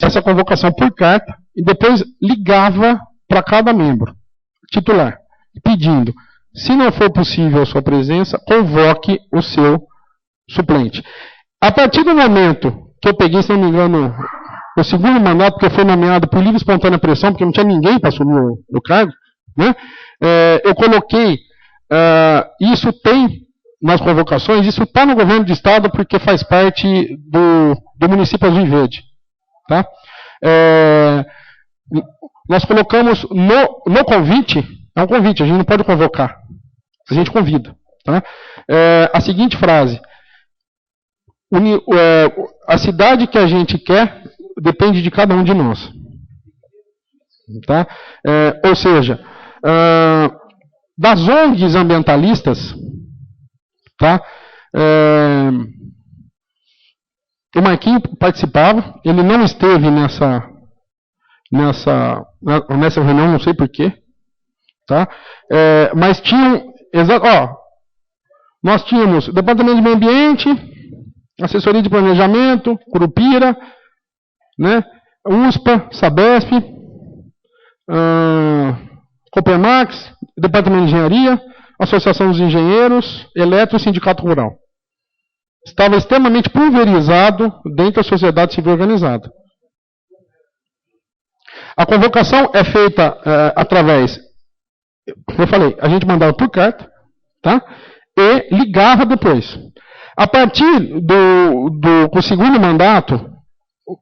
essa convocação por carta e depois ligava para cada membro titular, pedindo, se não for possível a sua presença, convoque o seu suplente. A partir do momento que eu peguei, se não me engano, o segundo mandato, porque foi nomeado por livre e espontânea pressão, porque não tinha ninguém para assumir o cargo, né? Eu coloquei, isso tem nas convocações, isso está no governo de estado porque faz parte do município Azul e Verde. Tá? Nós colocamos no convite, é um convite, a gente não pode convocar, a gente convida. Tá? A seguinte frase, a cidade que a gente quer depende de cada um de nós. Tá? Ou seja, das ONGs ambientalistas, tá? O Marquinhos participava, ele não esteve nessa reunião, não sei porquê, tá? Mas tinham, nós tínhamos Departamento de Meio Ambiente, Assessoria de Planejamento, Curupira, né? USPA, Sabesp, Copermax, Departamento de Engenharia, Associação dos Engenheiros, Eletro e Sindicato Rural. Estava extremamente pulverizado dentro da sociedade civil organizada. A convocação é feita através, eu falei, a gente mandava por carta, tá? E ligava depois. A partir do segundo mandato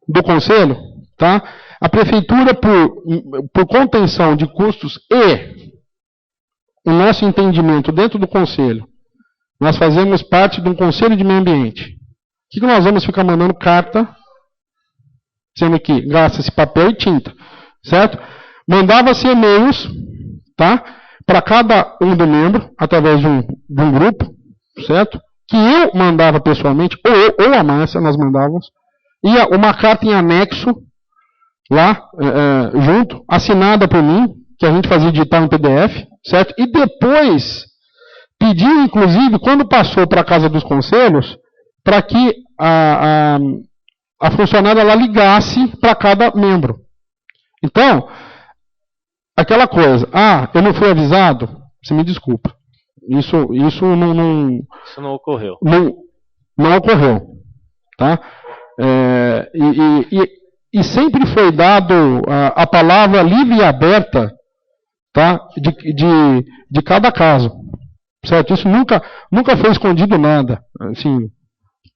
do Conselho, tá? A Prefeitura, por contenção de custos e o nosso entendimento dentro do Conselho, nós fazemos parte de um Conselho de Meio Ambiente. O que nós vamos ficar mandando carta, sendo que gasta-se papel e tinta, certo? Mandava-se e-mails, tá? Para cada um do membro, através de um grupo, certo? Que eu mandava pessoalmente, ou a Márcia, nós mandávamos, ia uma carta em anexo, lá, junto, assinada por mim, que a gente fazia digital em PDF, certo? E depois pediu, inclusive, quando passou para a Casa dos Conselhos, para que a funcionária lá ligasse para cada membro. Então, aquela coisa, eu não fui avisado, você me desculpa. Isso não ocorreu. Não ocorreu. Tá? E sempre foi dado a palavra livre e aberta, tá? de cada caso. Certo? Isso nunca foi escondido nada, assim,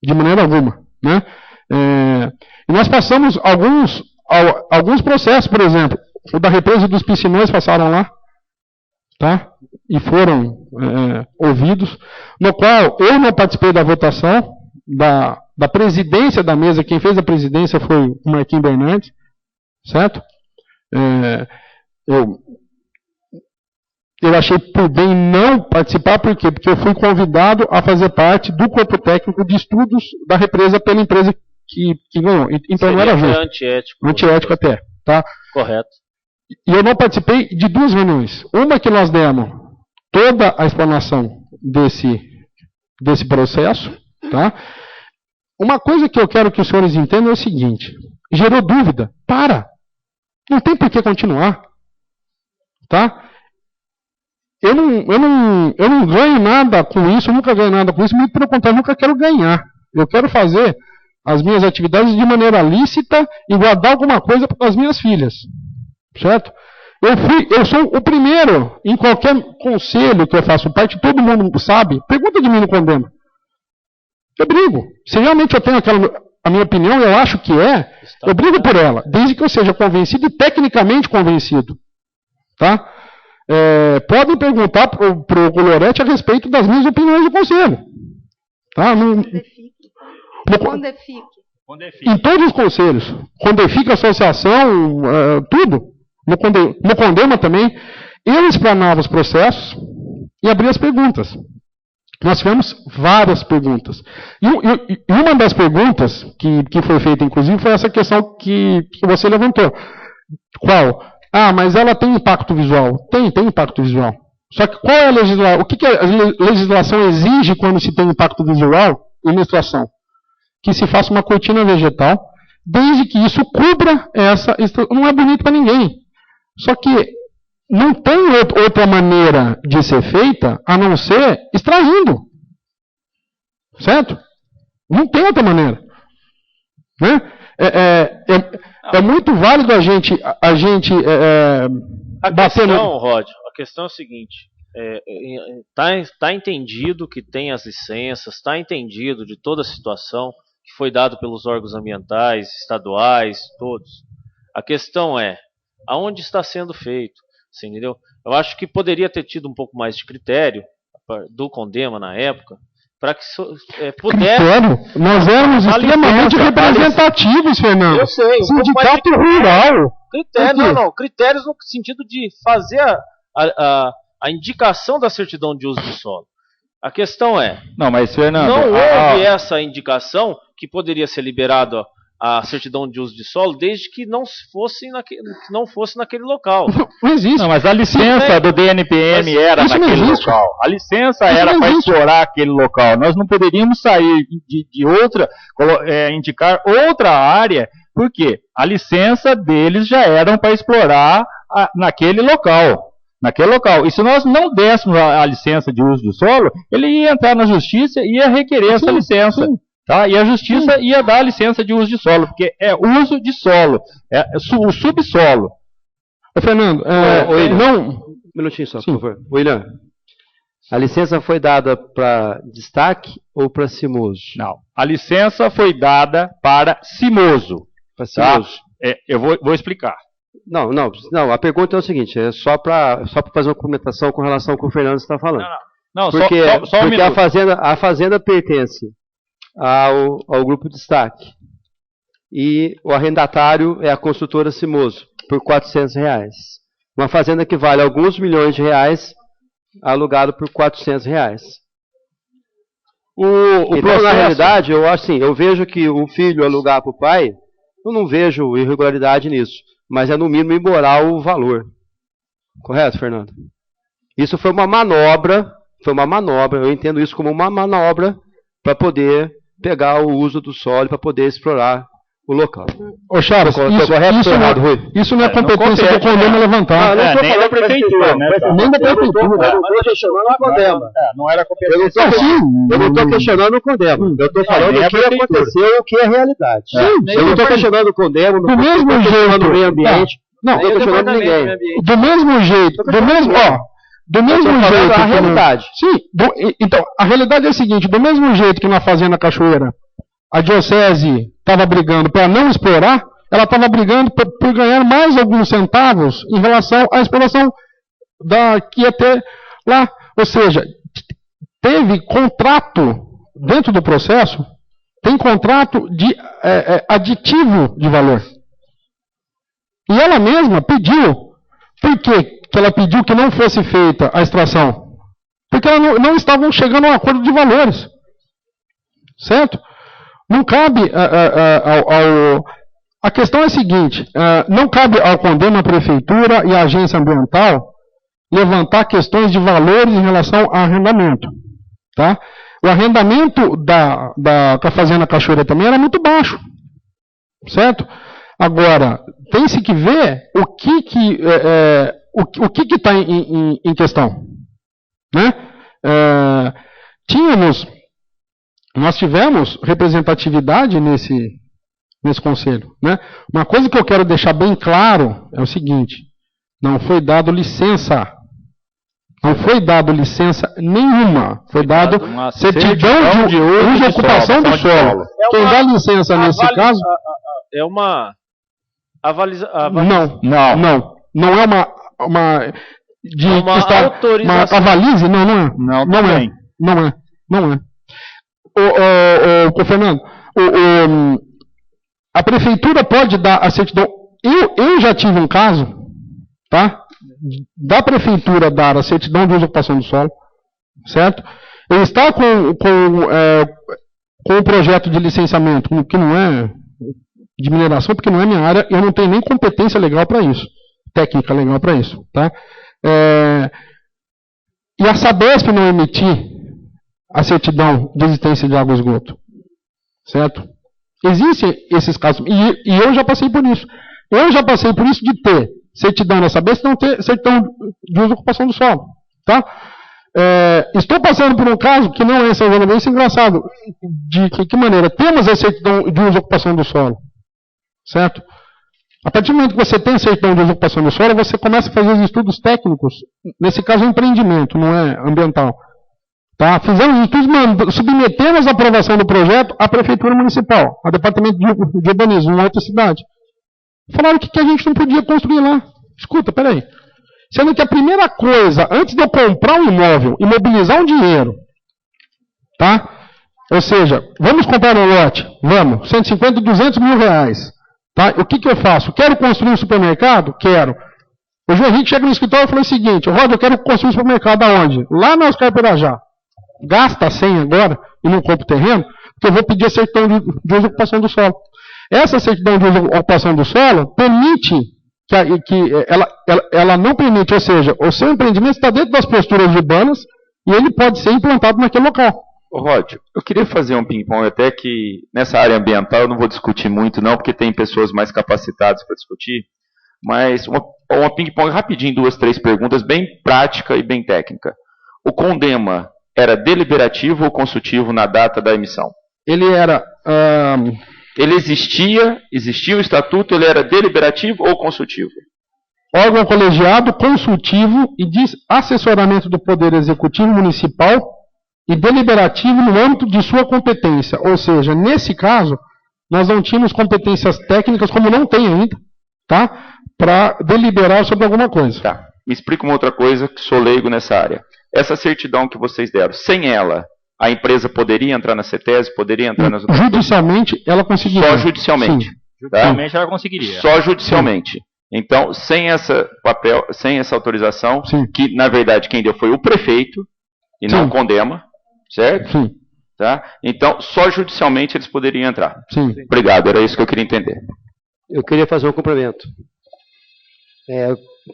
de maneira alguma. Né? E nós passamos alguns processos, por exemplo, o da represa dos piscinões passaram lá, tá? E foram ouvidos, no qual eu não participei da votação, da presidência da mesa, quem fez a presidência foi o Marquinhos Bernardes, certo? Eu achei por bem não participar, por quê? Porque eu fui convidado a fazer parte do corpo técnico de estudos da represa pela empresa que ganhou. Então não era justo. Antiético até. Tá? Correto. E eu não participei de duas reuniões. Uma que nós demos toda a explanação desse processo. Tá? Uma coisa que eu quero que os senhores entendam é o seguinte. Gerou dúvida. Não tem por que continuar. Tá? Eu não ganho nada com isso, eu nunca ganho nada com isso, muito pelo contrário, eu nunca quero ganhar. Eu quero fazer as minhas atividades de maneira lícita e guardar alguma coisa para as minhas filhas. Certo? Eu sou o primeiro, em qualquer conselho que eu faço parte, todo mundo sabe, pergunta de mim no Condema. Eu brigo. Se realmente eu tenho a minha opinião, eu acho que eu brigo por ela, desde que eu seja convencido e tecnicamente convencido. Tá? Podem perguntar para o Colorete a respeito das minhas opiniões do Conselho. Tá? Em todos os conselhos. Condefic, associação, tudo. No Condema também. Eu explanava os processos e abria as perguntas. Nós tivemos várias perguntas. E uma das perguntas que foi feita, inclusive, foi essa questão que você levantou. Qual? Mas ela tem impacto visual. Tem impacto visual. Só que qual é a legislação? O que a legislação exige quando se tem impacto visual em menstruação? Que se faça uma cortina vegetal desde que isso cubra essa... Não é bonito para ninguém. Só que não tem outra maneira de ser feita a não ser extraindo. Certo? Não tem outra maneira. Né? É muito válido a gente bater no... Rod, a questão é o seguinte, tá entendido que tem as licenças, está entendido de toda a situação que foi dado pelos órgãos ambientais, estaduais, todos. A questão é, aonde está sendo feito? Você entendeu? Eu acho que poderia ter tido um pouco mais de critério do CONDEMA na época, para que pudesse... Nós éramos extremamente representativos, Fernando. Eu sei. Sindicato rural. Critérios no sentido de fazer a indicação da certidão de uso de solo. A questão é... Não, mas, Fernando... Não houve essa indicação que poderia ser liberado a certidão de uso de solo desde que não fosse naquele local. Não existe. Não, mas a licença do DNPM era naquele local. A licença era para explorar aquele local. Nós não poderíamos sair de outra, indicar outra área, porque a licença deles já era para explorar naquele local. E se nós não dessemos a licença de uso de solo, ele ia entrar na justiça e ia requerer essa licença. Sim. Tá? E a justiça ia dar a licença de uso de solo, porque é uso de solo, o subsolo. Fernando, não... Um minutinho só, por favor. William, a licença foi dada para Destaque ou para Cimoso? Não, a licença foi dada para Cimoso. Para Cimoso. Tá? Eu vou explicar. Não, a pergunta é o seguinte, é só para fazer uma comentação com relação ao que o Fernando está falando. Não, porque só um minuto. A fazenda pertence ao grupo Destaque. E o arrendatário é a construtora Cimoso, por R$400. Uma fazenda que vale alguns milhões de reais, alugado por R$400. Então, na realidade, eu vejo que o filho alugar para o pai, eu não vejo irregularidade nisso, mas é no mínimo imoral o valor. Correto, Fernando? Isso foi uma manobra, eu entendo isso como uma manobra para poder pegar o uso do solo, para poder explorar o local. Ô, Charles, isso não é competência do CONDEMA levantar. Não estou falando da prefeitura, nem da prefeitura. Eu não estou questionando o CONDEMA. Não era competência. Eu não estou questionando o CONDEMA. Eu estou falando o que aconteceu, o que é realidade. Eu não estou questionando o CONDEMA, não estou questionando o meio ambiente, não estou questionando ninguém. Do mesmo jeito, a realidade. Sim, então, a realidade é a seguinte, do mesmo jeito que na Fazenda Cachoeira, a diocese estava brigando para não explorar, ela estava brigando por ganhar mais alguns centavos em relação à exploração que ia ter lá. Ou seja, teve contrato dentro do processo, tem contrato de aditivo de valor. E ela mesma pediu. Por quê que ela pediu que não fosse feita a extração? Porque elas não estavam chegando a um acordo de valores. Certo? Não cabe a questão é a seguinte, não cabe ao CONDEMA, à Prefeitura e à Agência Ambiental levantar questões de valores em relação ao arrendamento. Tá? O arrendamento da Fazenda Cachoeira também era muito baixo. Certo? Agora, tem-se que ver o que está em questão. Né? Nós tivemos representatividade nesse conselho. Né? Uma coisa que eu quero deixar bem claro é o seguinte, não foi dado licença. Não foi dado licença nenhuma. Foi dado certidão de uso e ocupação do solo. Quem dá licença nesse caso... É uma... Não é uma autorização. Uma avalize? Não é. Ô Fernando, a prefeitura pode dar a certidão. Eu já tive um caso, tá? Da prefeitura dar a certidão de usurpação do solo, certo? Eu estava com o projeto de licenciamento, que não é de mineração, porque não é minha área, eu não tenho nem competência legal para isso, técnica legal para isso, tá? E a Sabesp não emitir a certidão de existência de água e esgoto, certo? Existem esses casos, e eu já passei por isso. Eu já passei por isso de ter certidão nessa besta e não ter certidão de uso e ocupação do solo. Tá? Estou passando por um caso que não é essa zona bem engraçado. De que maneira? Temos a certidão de uso e ocupação do solo. Certo? A partir do momento que você tem certidão de uso e ocupação do solo, você começa a fazer os estudos técnicos. Nesse caso, é empreendimento, não é ambiental. Tá? Fizemos estudos, submetemos a aprovação do projeto à Prefeitura Municipal, ao Departamento de Urbanismo, em outra cidade. Falaram que a gente não podia construir lá. Escuta, peraí. Sendo que a primeira coisa, antes de eu comprar um imóvel, imobilizar um dinheiro, tá? Ou seja, vamos comprar um lote? Vamos. 150, 200 mil reais. Tá? O que eu faço? Quero construir um supermercado? Quero. O João Henrique chega no escritório e fala o seguinte: Rod, eu quero construir um supermercado aonde? Lá na Oscar Pirajá. Gasta a senha agora e não compra o terreno, porque eu vou pedir a certidão de uso e ocupação do solo. Essa certidão de uso e ocupação do solo permite ela não permite, ou seja, o seu empreendimento está dentro das posturas urbanas e ele pode ser implantado naquele local. Ô Rod, eu queria fazer um ping-pong, até que nessa área ambiental eu não vou discutir muito não, porque tem pessoas mais capacitadas para discutir, mas uma ping-pong rapidinho, 2, 3 perguntas, bem prática e bem técnica. O CONDEMA era deliberativo ou consultivo na data da emissão? Ele era... Ele existia o estatuto, ele era deliberativo ou consultivo? Órgão colegiado, consultivo e de assessoramento do Poder Executivo Municipal e deliberativo no âmbito de sua competência. Ou seja, nesse caso, nós não tínhamos competências técnicas, como não tem ainda, tá? Para deliberar sobre alguma coisa. Tá. Me explica uma outra coisa, que sou leigo nessa área. Essa certidão que vocês deram, sem ela, a empresa poderia entrar na CETESB, poderia entrar nas outras judicialmente, coisas? Ela conseguiria. Só judicialmente. Sim. Tá? Judicialmente ela conseguiria. Só judicialmente. Sim. Então, sem essa autorização, sim, que na verdade quem deu foi o prefeito, e sim, não o CONDEMA, certo? Sim. Tá? Então, só judicialmente eles poderiam entrar. Sim. Obrigado, era isso que eu queria entender. Eu queria fazer um complemento.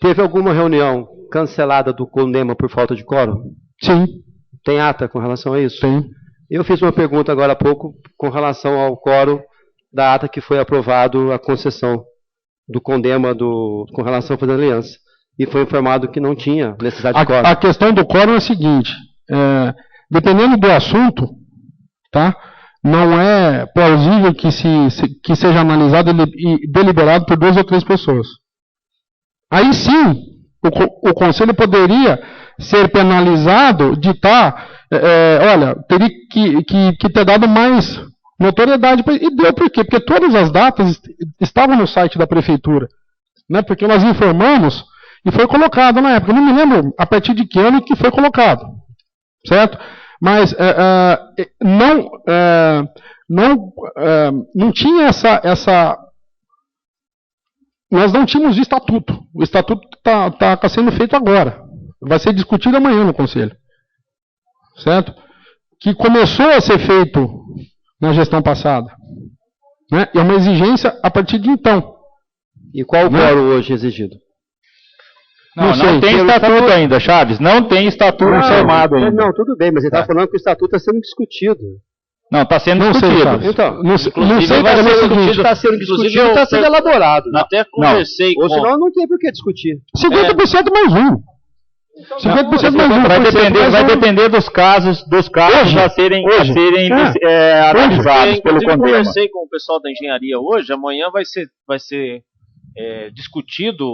Teve alguma reunião cancelada do CONDEMA por falta de quórum? Sim. Tem ata com relação a isso? Tem. Eu fiz uma pergunta agora há pouco com relação ao quórum da ata que foi aprovado a concessão do CONDEMA com relação a fazer aliança. E foi informado que não tinha necessidade de quórum. A questão do quórum é a seguinte, dependendo do assunto, tá? Não é plausível que seja analisado e deliberado por 2 ou 3 pessoas. Aí sim, o Conselho poderia ser penalizado de teria que ter dado mais notoriedade. E deu por quê? Porque todas as datas estavam no site da Prefeitura. Né? Porque nós informamos e foi colocado na época. Eu não me lembro a partir de que ano que foi colocado. Certo? Mas não tinha essa... Nós não tínhamos estatuto. O estatuto está sendo feito agora. Vai ser discutido amanhã no Conselho. Certo? Que começou a ser feito na gestão passada. Né? E é uma exigência a partir de então. E qual o quórum hoje exigido? Não tem estatuto ainda, Chaves. Não tem estatuto formado ainda. Não, tudo bem, mas ele está falando que o estatuto está sendo discutido. Não, está sendo discutido. Então, não sei está sendo discutido, está sendo elaborado. Até conversei com... Ou senão não tem por que discutir. 50% mais um. 50% mais um. Vai depender dos casos a serem analisados pelo CONDEMA. Eu conversei com o pessoal da engenharia hoje. Amanhã vai ser discutido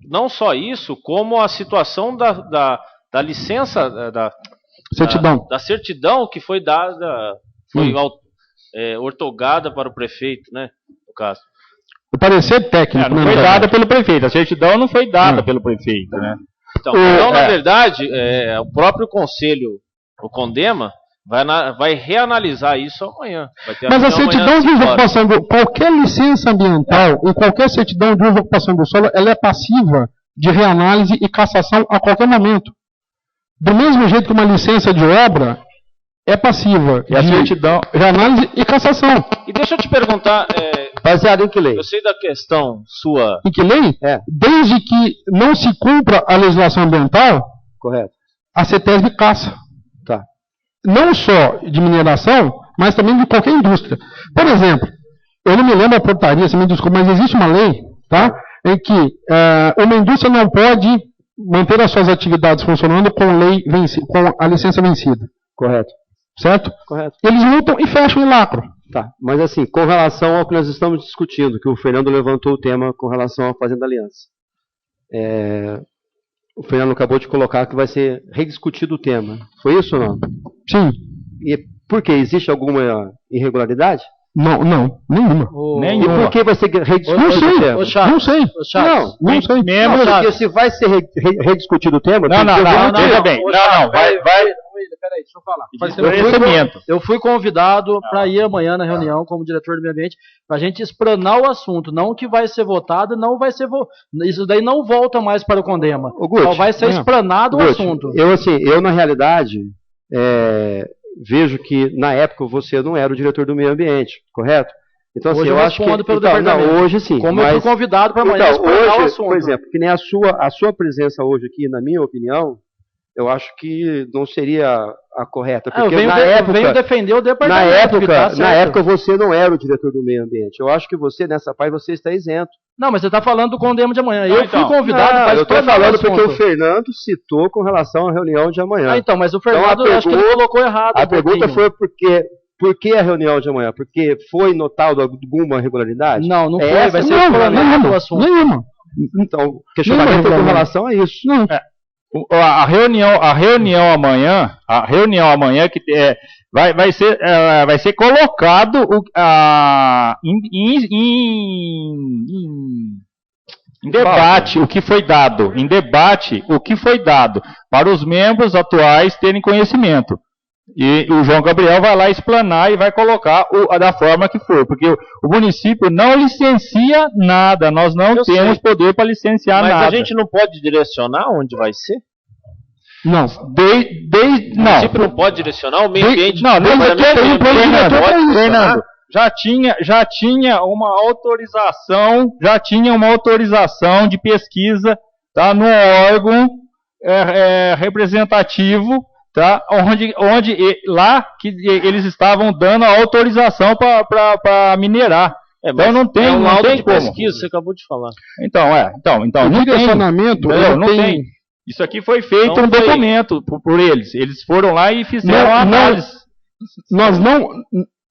não só isso, como a situação da licença da certidão que foi dada, foi ortogada para o prefeito, né, no caso. O parecer técnico. Não foi dada pelo prefeito, a certidão não foi dada pelo prefeito, né? Então, na verdade, o próprio conselho, o CONDEMA, vai reanalisar isso amanhã. Mas a certidão de uso e ocupação qualquer licença ambiental e qualquer certidão de uso e ocupação do solo, ela é passiva de reanálise e cassação a qualquer momento. Do mesmo jeito que uma licença de obra é passiva de certidão, reanálise e cassação. E deixa eu te perguntar... baseado em que lei? Eu sei da questão sua... Em que lei? Desde que não se cumpra a legislação ambiental, correto, a CETESB caça. Tá. não só de mineração, mas também de qualquer indústria. Por exemplo, eu não me lembro a portaria, se me desculpa, mas existe uma lei, tá, em que uma indústria não pode manter as suas atividades funcionando com a licença vencida. Correto. Certo? Correto. Eles lutam e fecham em lacro. Tá, mas assim, com relação ao que nós estamos discutindo, que o Fernando levantou o tema com relação à Fazenda Aliança. O Fernando acabou de colocar que vai ser rediscutido o tema. Foi isso ou não? Sim. E por quê? Existe alguma irregularidade? Não, nenhuma. E por que vai ser rediscutido o tema? Não sei. Não sei. Mesmo porque se vai ser rediscutido o tema... Não, veja bem. Não, vai... Peraí, deixa eu falar. Eu fui convidado para ir amanhã na reunião como diretor do meio ambiente para a gente explanar o assunto, não o que vai ser votado, não vai ser isso daí não volta mais para o Condema. Só vai ser explanado o assunto. Eu na realidade vejo que na época você não era o diretor do meio ambiente, correto? Então assim, hoje eu acho que pelo departamento. Hoje sim. Como eu fui convidado para amanhã explanar o assunto. Por exemplo, que nem a sua presença hoje aqui, na minha opinião, eu acho que não seria a correta. Porque eu venho defender o departamento. Na época você não era o diretor do meio ambiente. Eu acho que você, nessa parte, você está isento. Não, mas você está falando do Condema de amanhã. Eu fui convidado para eu estou falando porque o Fernando citou com relação à reunião de amanhã. Então, mas o Fernando, eu acho que ele colocou errado. A pergunta foi por que a reunião de amanhã? Porque foi notado alguma irregularidade? Não foi. Vai ser explanado o assunto. Nenhuma. Então, questionamento com relação a isso. Não. A reunião amanhã que vai ser colocado em debate o que foi dado, para os membros atuais terem conhecimento. E o João Gabriel vai lá explanar e vai colocar da forma que for, porque o município não licencia nada, nós não temos poder para licenciar nada. Mas a gente não pode direcionar onde vai ser? Não. O município não pode direcionar o meio ambiente? Não, Fernando, já tinha uma autorização de pesquisa, tá, no órgão representativo, tá, onde lá que eles estavam dando a autorização para minerar. Então não tem, laudo de pesquisa, você acabou de falar. Então o direcionamento não tem. Isso aqui foi feito documento por eles. Eles foram lá e fizeram a análise. Nós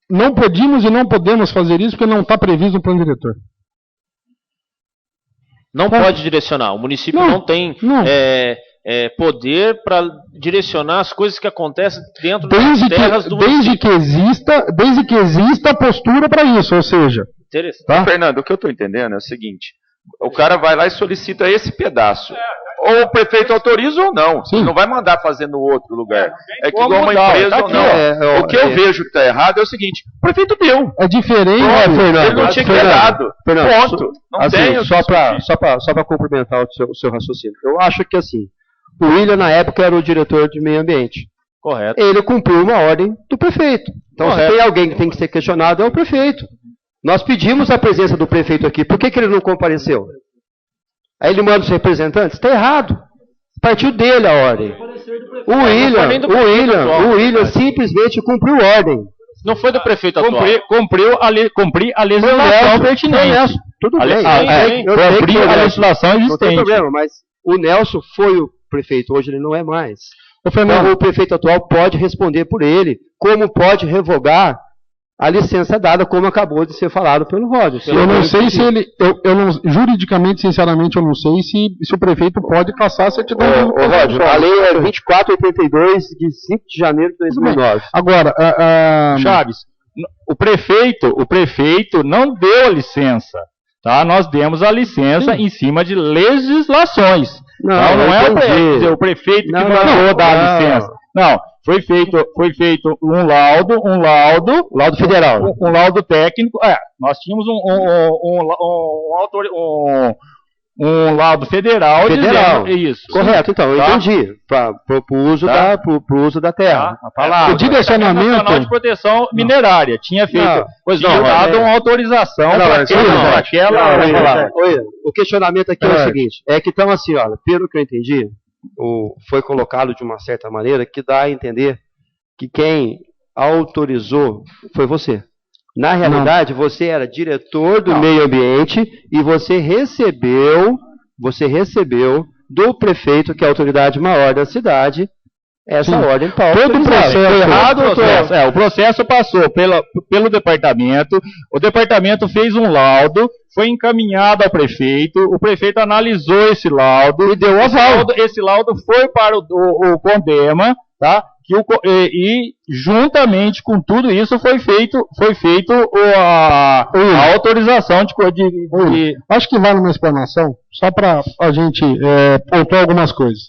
não podíamos e não podemos fazer isso porque não está previsto no plano diretor. Não pode direcionar. O município não tem poder para direcionar as coisas que acontecem dentro das terras do município. Desde que exista postura para isso, ou seja... Tá? Fernando, o que eu estou entendendo é o seguinte, o cara vai lá e solicita esse pedaço. Ou o prefeito autoriza ou não. Sim. Ele não vai mandar fazer no outro lugar. É que igual uma empresa ou não. O que eu vejo que está errado é o seguinte, o prefeito deu. É diferente, Fernando. Ele não tinha que ter dado. Ponto. Não assim, tem. Só para complementar o seu raciocínio. Eu acho que assim, o William na época era o diretor de meio ambiente. Correto. Ele cumpriu uma ordem do prefeito. Então se tem alguém que tem que ser questionado é o prefeito. Nós pedimos a presença do prefeito aqui. Por que ele não compareceu? Aí ele manda os representantes? Está errado. Partiu dele a ordem. O William simplesmente cumpriu a ordem. Não foi do prefeito atual. Cumprir a legislação pertinente. Tudo bem. Cumprir a legislação existente. Não tem problema, mas o Nelson foi o prefeito. Hoje ele não é mais. O prefeito atual pode responder por ele. Como pode revogar a licença dada, como acabou de ser falado pelo Roger. Eu não sei se ele... juridicamente, sinceramente, eu não sei se o prefeito pode cassar a certidão. Roger, a lei é 2482, de 5 de janeiro de 2009. Agora, Chaves, o prefeito não deu a licença. Tá? Nós demos a licença em cima de legislações. Não é o prefeito que mandou dar a licença. Não, foi feito um laudo federal, um laudo técnico. Nós tínhamos um laudo federal. Dizendo, isso. Correto, então, eu entendi. Para o uso da terra. A palavra. O direcionamento Nacional de Proteção Minerária tinha feito, dado uma autorização para aquela. O questionamento aqui é o seguinte: é que então assim, olha, pelo que eu entendi, foi colocado de uma certa maneira que dá a entender que quem autorizou foi você. Na realidade, você era diretor do meio ambiente e você recebeu do prefeito, que é a autoridade maior da cidade, essa ordem para todo o processo errado, o processo passou pelo departamento, o departamento fez um laudo, foi encaminhado ao prefeito, o prefeito analisou esse laudo e deu o aval. Esse laudo foi para o CONDEMA, tá? E juntamente com tudo isso foi feito a autorização de... Acho que vale uma explanação, só para a gente pontuar algumas coisas.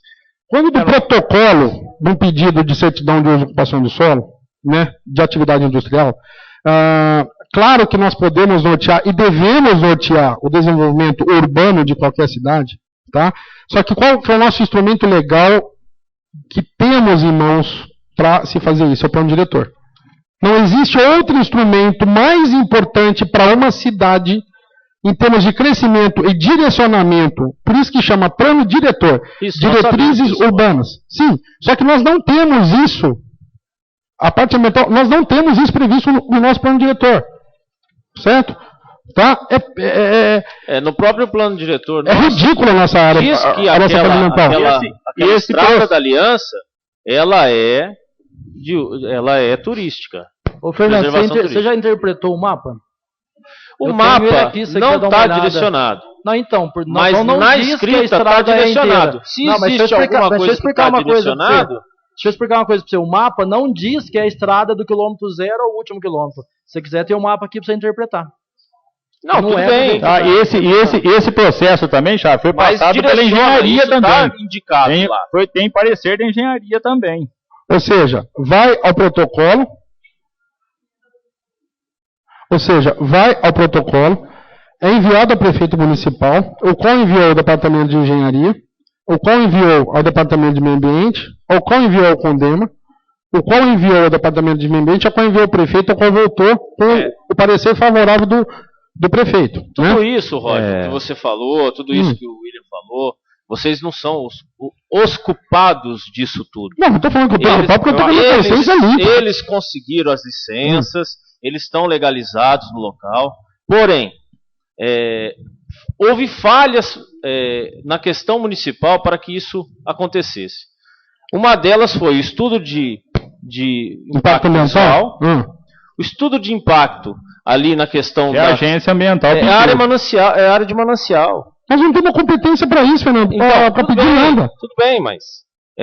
Quando do protocolo de um pedido de certidão de uso e ocupação do solo, né, de atividade industrial, claro que nós podemos nortear e devemos nortear o desenvolvimento urbano de qualquer cidade, tá? Só que qual que é o nosso instrumento legal que temos em mãos para se fazer isso? É o plano diretor. Não existe outro instrumento mais importante para uma cidade em termos de crescimento e direcionamento, por isso que chama plano diretor, diretrizes urbanas. Sim, só que nós não temos isso, a parte ambiental, nós não temos isso previsto no nosso plano diretor, certo? Tá? No próprio plano diretor... É ridículo a nossa área, diz que a nossa parte ambiental. Aquela estrada da Aliança, ela é turística. Ô, Fernando, você já interpretou o mapa? O mapa não está direcionado. Não, então, mas na escrita está direcionado. Se existe alguma coisa que está direcionado... Deixa eu explicar uma coisa para você. O mapa não diz que é a estrada do quilômetro 0 ao último quilômetro. Se você quiser, tem um mapa aqui para você interpretar. Não, tudo bem. Esse processo também, já foi passado pela engenharia também. Tá indicado lá. Tem parecer da engenharia também. Ou seja, vai ao protocolo, é enviado ao prefeito municipal, o qual enviou ao departamento de engenharia, o qual enviou ao departamento de meio ambiente, o qual enviou ao CONDEMA, o qual enviou ao departamento de meio ambiente, o qual enviou ao prefeito, o qual voltou com o parecer favorável do prefeito. Tudo isso, Roger, que você falou, tudo isso que o William falou, vocês não são os culpados disso tudo. Não estou falando culpado, porque eu estou falando vocês ali. Eles conseguiram as licenças, eles estão legalizados no local, porém, houve falhas na questão municipal para que isso acontecesse. Uma delas foi o estudo de impacto ambiental, o estudo de impacto ali na questão da agência ambiental. É área de manancial. Nós não temos competência para isso, Fernando, para pedir nada. Tudo bem, mas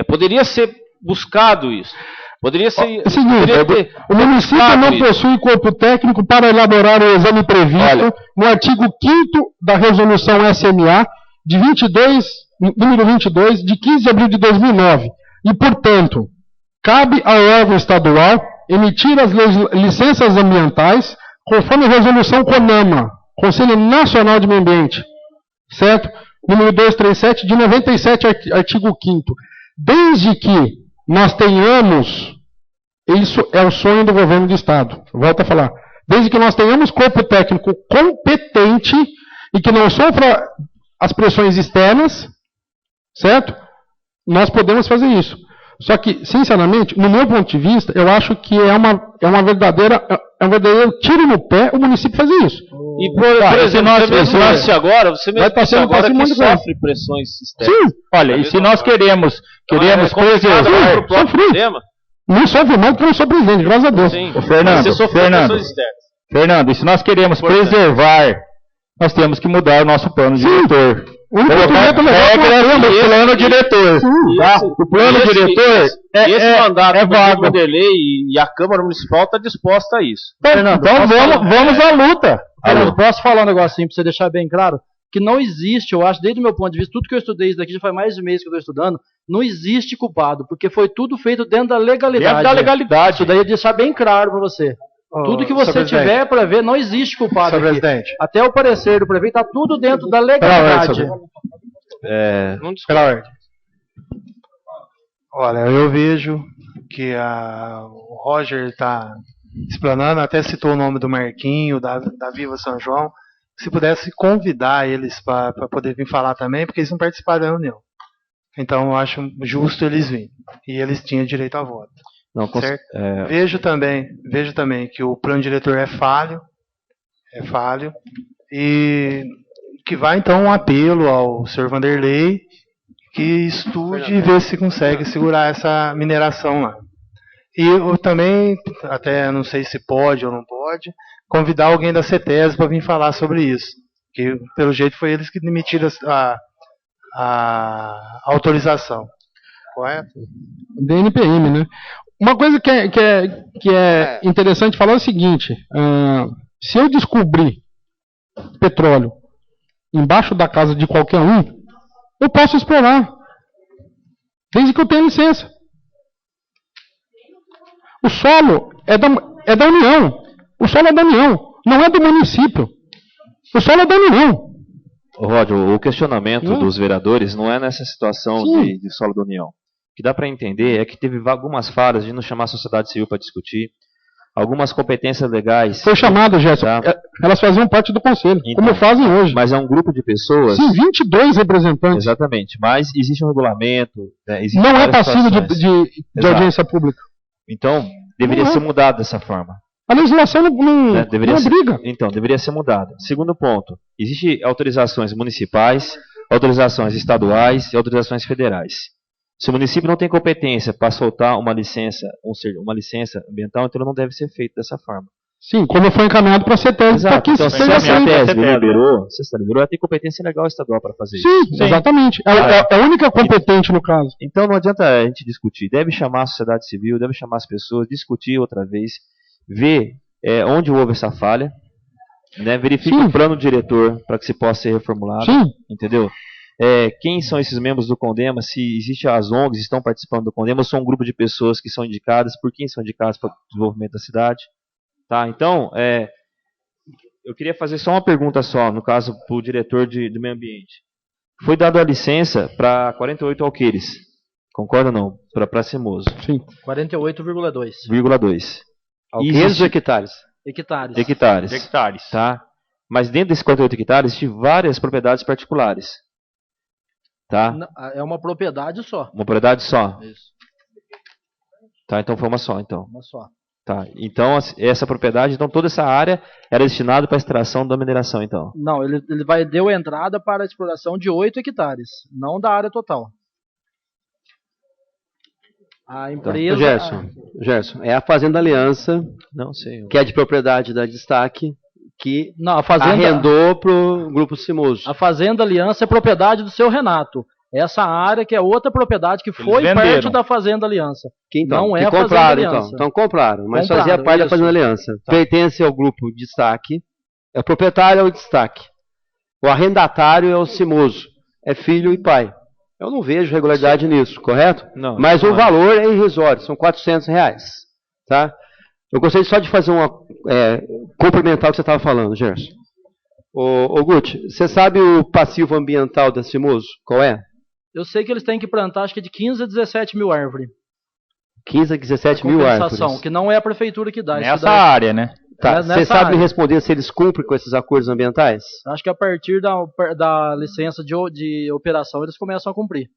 poderia ser buscado isso. Poderia ser. O município não possui corpo técnico para elaborar o exame previsto no artigo 5º da resolução SMA de número 22, de 15 de abril de 2009. E, portanto, cabe ao órgão estadual emitir as licenças ambientais conforme a resolução CONAMA, Conselho Nacional de Meio Ambiente, certo? Número 237 de 97, artigo 5º. Desde que nós tenhamos, isso é o sonho do governo do Estado, volto a falar, desde que nós tenhamos corpo técnico competente e que não sofra as pressões externas, certo? Nós podemos fazer isso. Só que, sinceramente, no meu ponto de vista, eu acho que é um verdadeiro tiro no pé o município fazer isso. E por exemplo, você agora que sofre pressões externas. Sim. Olha, e se nós queremos preservar... Não sofre mais porque eu não sou presidente, graças a Deus. Sim. Fernando, e se nós queremos preservar, nós temos que mudar o nosso plano diretor. O plano diretor. O plano diretor esse mandato do Vanderlei e a Câmara Municipal está disposta a isso. Fernando, então vamos à luta. Fernando, posso falar um negocinho para você deixar bem claro? Que não existe, eu acho, desde o meu ponto de vista, tudo que eu estudei isso daqui, já faz mais de mês que eu estou estudando, não existe culpado, porque foi tudo feito dentro da legalidade. Dentro da legalidade. Isso daí eu deixar bem claro para você. Tudo que você tiver para ver, não existe culpado aqui. Presidente. Até o parecer do prefeito, está tudo dentro da legalidade. Olha, eu vejo que o Roger está explanando, até citou o nome do Marquinho, da Viva São João. Se pudesse convidar eles para poder vir falar também, porque eles não participaram da reunião. Então eu acho justo eles virem. E eles tinham direito a voto. Não, certo? Vejo também que o plano diretor é falho, e que vai então um apelo ao senhor Vanderlei que estude e vê se consegue segurar essa mineração lá. E eu também, até não sei se pode ou não pode, convidar alguém da CETES para vir falar sobre isso. Que, pelo jeito, foi eles que demitiram a autorização. Correto? DNPM, né? Uma coisa que é interessante falar é o seguinte: se eu descobrir petróleo embaixo da casa de qualquer um, eu posso explorar, desde que eu tenha licença. O solo é da União. O solo é da União, não é do município. O solo é da União. Rod, o questionamento dos vereadores não é nessa situação de solo da União. O que dá para entender é que teve algumas falhas de não chamar a sociedade civil para discutir, algumas competências legais. Foi chamado, Gerson. Tá? Elas faziam parte do conselho, então, como fazem hoje. Mas é um grupo de pessoas. Sim, 22 representantes. Exatamente. Mas existe um regulamento. Não é passivo de audiência pública. Então, deveria ser mudado dessa forma. A legislação não obriga. Então, deveria ser mudada. Segundo ponto, existem autorizações municipais, autorizações estaduais e autorizações federais. Se o município não tem competência para soltar uma licença ambiental, então não deve ser feito dessa forma. Sim, como foi encaminhado para a CETES. Então, se a CETES liberou, ela tem competência legal estadual para fazer isso. Sim, exatamente. Ela é a única competente no caso. Então não adianta a gente discutir. Deve chamar a sociedade civil, deve chamar as pessoas, discutir outra vez, ver onde houve essa falha, né, verifique o plano diretor para que se possa ser reformulado. Sim. Entendeu? Quem são esses membros do CONDEMA, se existem as ONGs que estão participando do CONDEMA, ou são um grupo de pessoas que são indicadas, por quem são indicadas para o desenvolvimento da cidade. Tá? Então, eu queria fazer só uma pergunta só, no caso, para o diretor do meio ambiente. Foi dada a licença para 48 alqueires, concorda ou não? Para Cimoso. Sim. 48,2. 0,2. Alqueires ou hectares? Hectares. Tá? Mas dentro desses 48 hectares, existem várias propriedades particulares. Tá? É uma propriedade só. Uma propriedade só? Isso. Tá, então foi uma só, então. Uma só. Tá, então essa propriedade, então toda essa área era destinada para a extração da mineração, então? Não, ele deu entrada para a exploração de 8 hectares, não da área total. A empresa... Gerson, é a Fazenda Aliança, não sei, que é de propriedade da Destaque, que não, a fazenda arrendou para o Grupo Cimoso. A Fazenda Aliança é propriedade do seu Renato. Essa área que é outra propriedade que foi perto da Fazenda Aliança. Não é a Fazenda Aliança. Então compraram, mas fazia parte da Fazenda Aliança. Tá. Pertence ao Grupo Destaque, é o proprietário é o Destaque. O arrendatário é o Cimoso, é filho e pai. Eu não vejo regularidade nisso, correto? Não. Mas o valor é irrisório, são R$400. Tá? Eu gostaria só de fazer complementar o que você estava falando, Gerson. Ô Guti, você sabe o passivo ambiental da Cimoso? Qual é? Eu sei que eles têm que plantar, acho que de 15 a 17 mil árvores. 15 a 17 mil árvores. Que não é a prefeitura que dá. Nessa área, né? Tá. Você sabe me responder se eles cumprem com esses acordos ambientais? Acho que a partir da licença de operação eles começam a cumprir.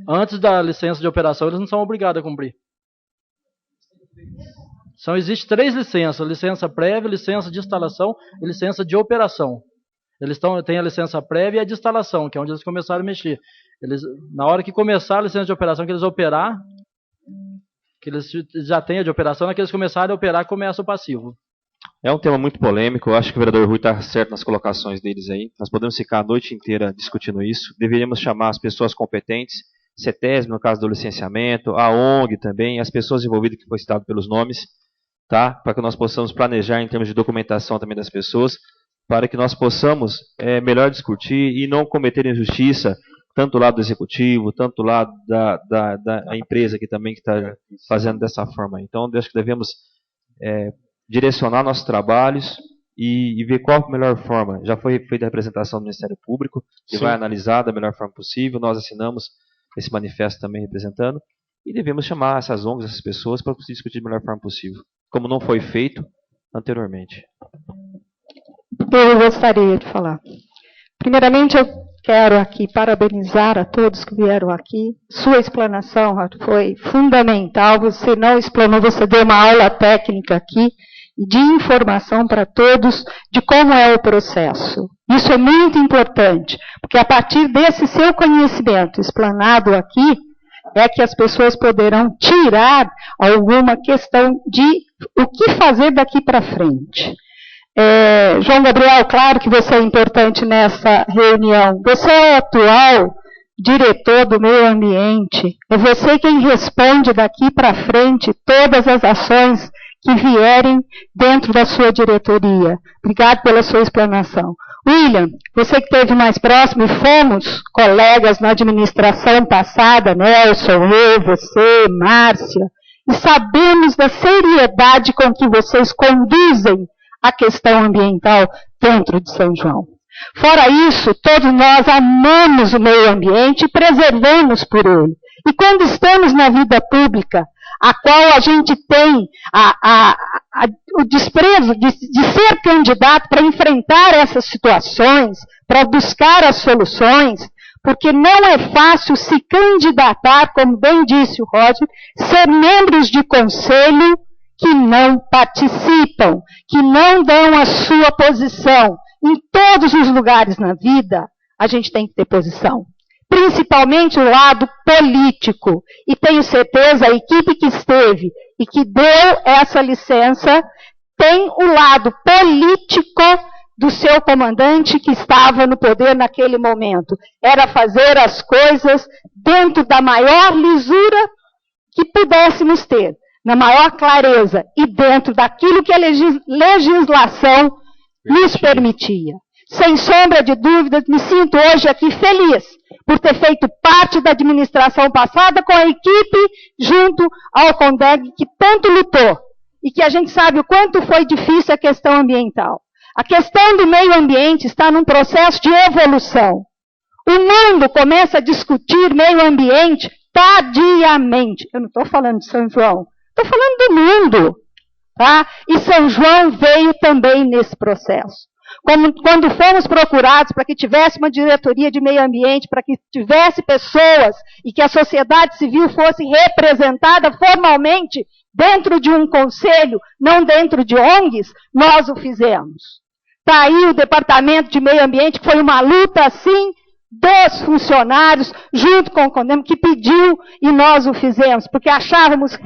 Antes da licença de operação eles não são obrigados a cumprir. Existem 3 licenças: licença prévia, licença de instalação e licença de operação. Eles têm a licença prévia e a de instalação, que é onde eles começaram a mexer. Na hora que começar a licença de operação, que eles operar, que eles já têm a de operação, na que eles começarem a operar, começa o passivo. É um tema muito polêmico, eu acho que o vereador Rui está certo nas colocações deles aí. Nós podemos ficar a noite inteira discutindo isso. Deveríamos chamar as pessoas competentes, CETES, no caso do licenciamento, a ONG também, as pessoas envolvidas que foi citado pelos nomes, tá? Para que nós possamos planejar em termos de documentação também das pessoas, para que nós possamos melhor discutir e não cometer injustiça, tanto do lado do executivo, tanto do lado da empresa que também está fazendo dessa forma. Então, eu acho que devemos direcionar nossos trabalhos e ver qual a melhor forma. Já foi feita a representação do Ministério Público, que vai analisar da melhor forma possível. Nós assinamos esse manifesto também representando, e devemos chamar essas ONGs, essas pessoas, para discutir da melhor forma possível, como não foi feito anteriormente. Eu gostaria de falar. Primeiramente, eu quero aqui parabenizar a todos que vieram aqui. Sua explanação foi fundamental. Você não explanou, você deu uma aula técnica aqui de informação para todos de como é o processo. Isso é muito importante, porque a partir desse seu conhecimento explanado aqui, é que as pessoas poderão tirar alguma questão de o que fazer daqui para frente. João Gabriel, claro que você é importante nessa reunião. Você é o atual diretor do meio ambiente. É você quem responde daqui para frente todas as ações que vierem dentro da sua diretoria. Obrigado pela sua explanação. William, você que esteve mais próximo, e fomos colegas na administração passada, Nelson, eu, você, Márcia, e sabemos da seriedade com que vocês conduzem a questão ambiental dentro de São João. Fora isso, todos nós amamos o meio ambiente e preservamos por ele. E quando estamos na vida pública, a qual a gente tem o desprezo de ser candidato para enfrentar essas situações, para buscar as soluções, porque não é fácil se candidatar, como bem disse o Roger, ser membros de conselho que não participam, que não dão a sua posição. Em todos os lugares na vida, a gente tem que ter posição. Principalmente o lado político. E tenho certeza, a equipe que esteve e que deu essa licença, tem o lado político do seu comandante que estava no poder naquele momento. Era fazer as coisas dentro da maior lisura que pudéssemos ter, na maior clareza e dentro daquilo que a legislação nos permitia. Sem sombra de dúvidas, me sinto hoje aqui feliz por ter feito parte da administração passada com a equipe junto ao CONDEG que tanto lutou e que a gente sabe o quanto foi difícil a questão ambiental. A questão do meio ambiente está num processo de evolução. O mundo começa a discutir meio ambiente tardiamente. Eu não estou falando de São João, estou falando do mundo. Tá? E São João veio também nesse processo. Quando fomos procurados para que tivesse uma diretoria de meio ambiente, para que tivesse pessoas e que a sociedade civil fosse representada formalmente dentro de um conselho, não dentro de ONGs, nós o fizemos. Está aí o Departamento de Meio Ambiente, que foi uma luta, assim, dos funcionários, junto com o CONDEM, que pediu e nós o fizemos, porque achávamos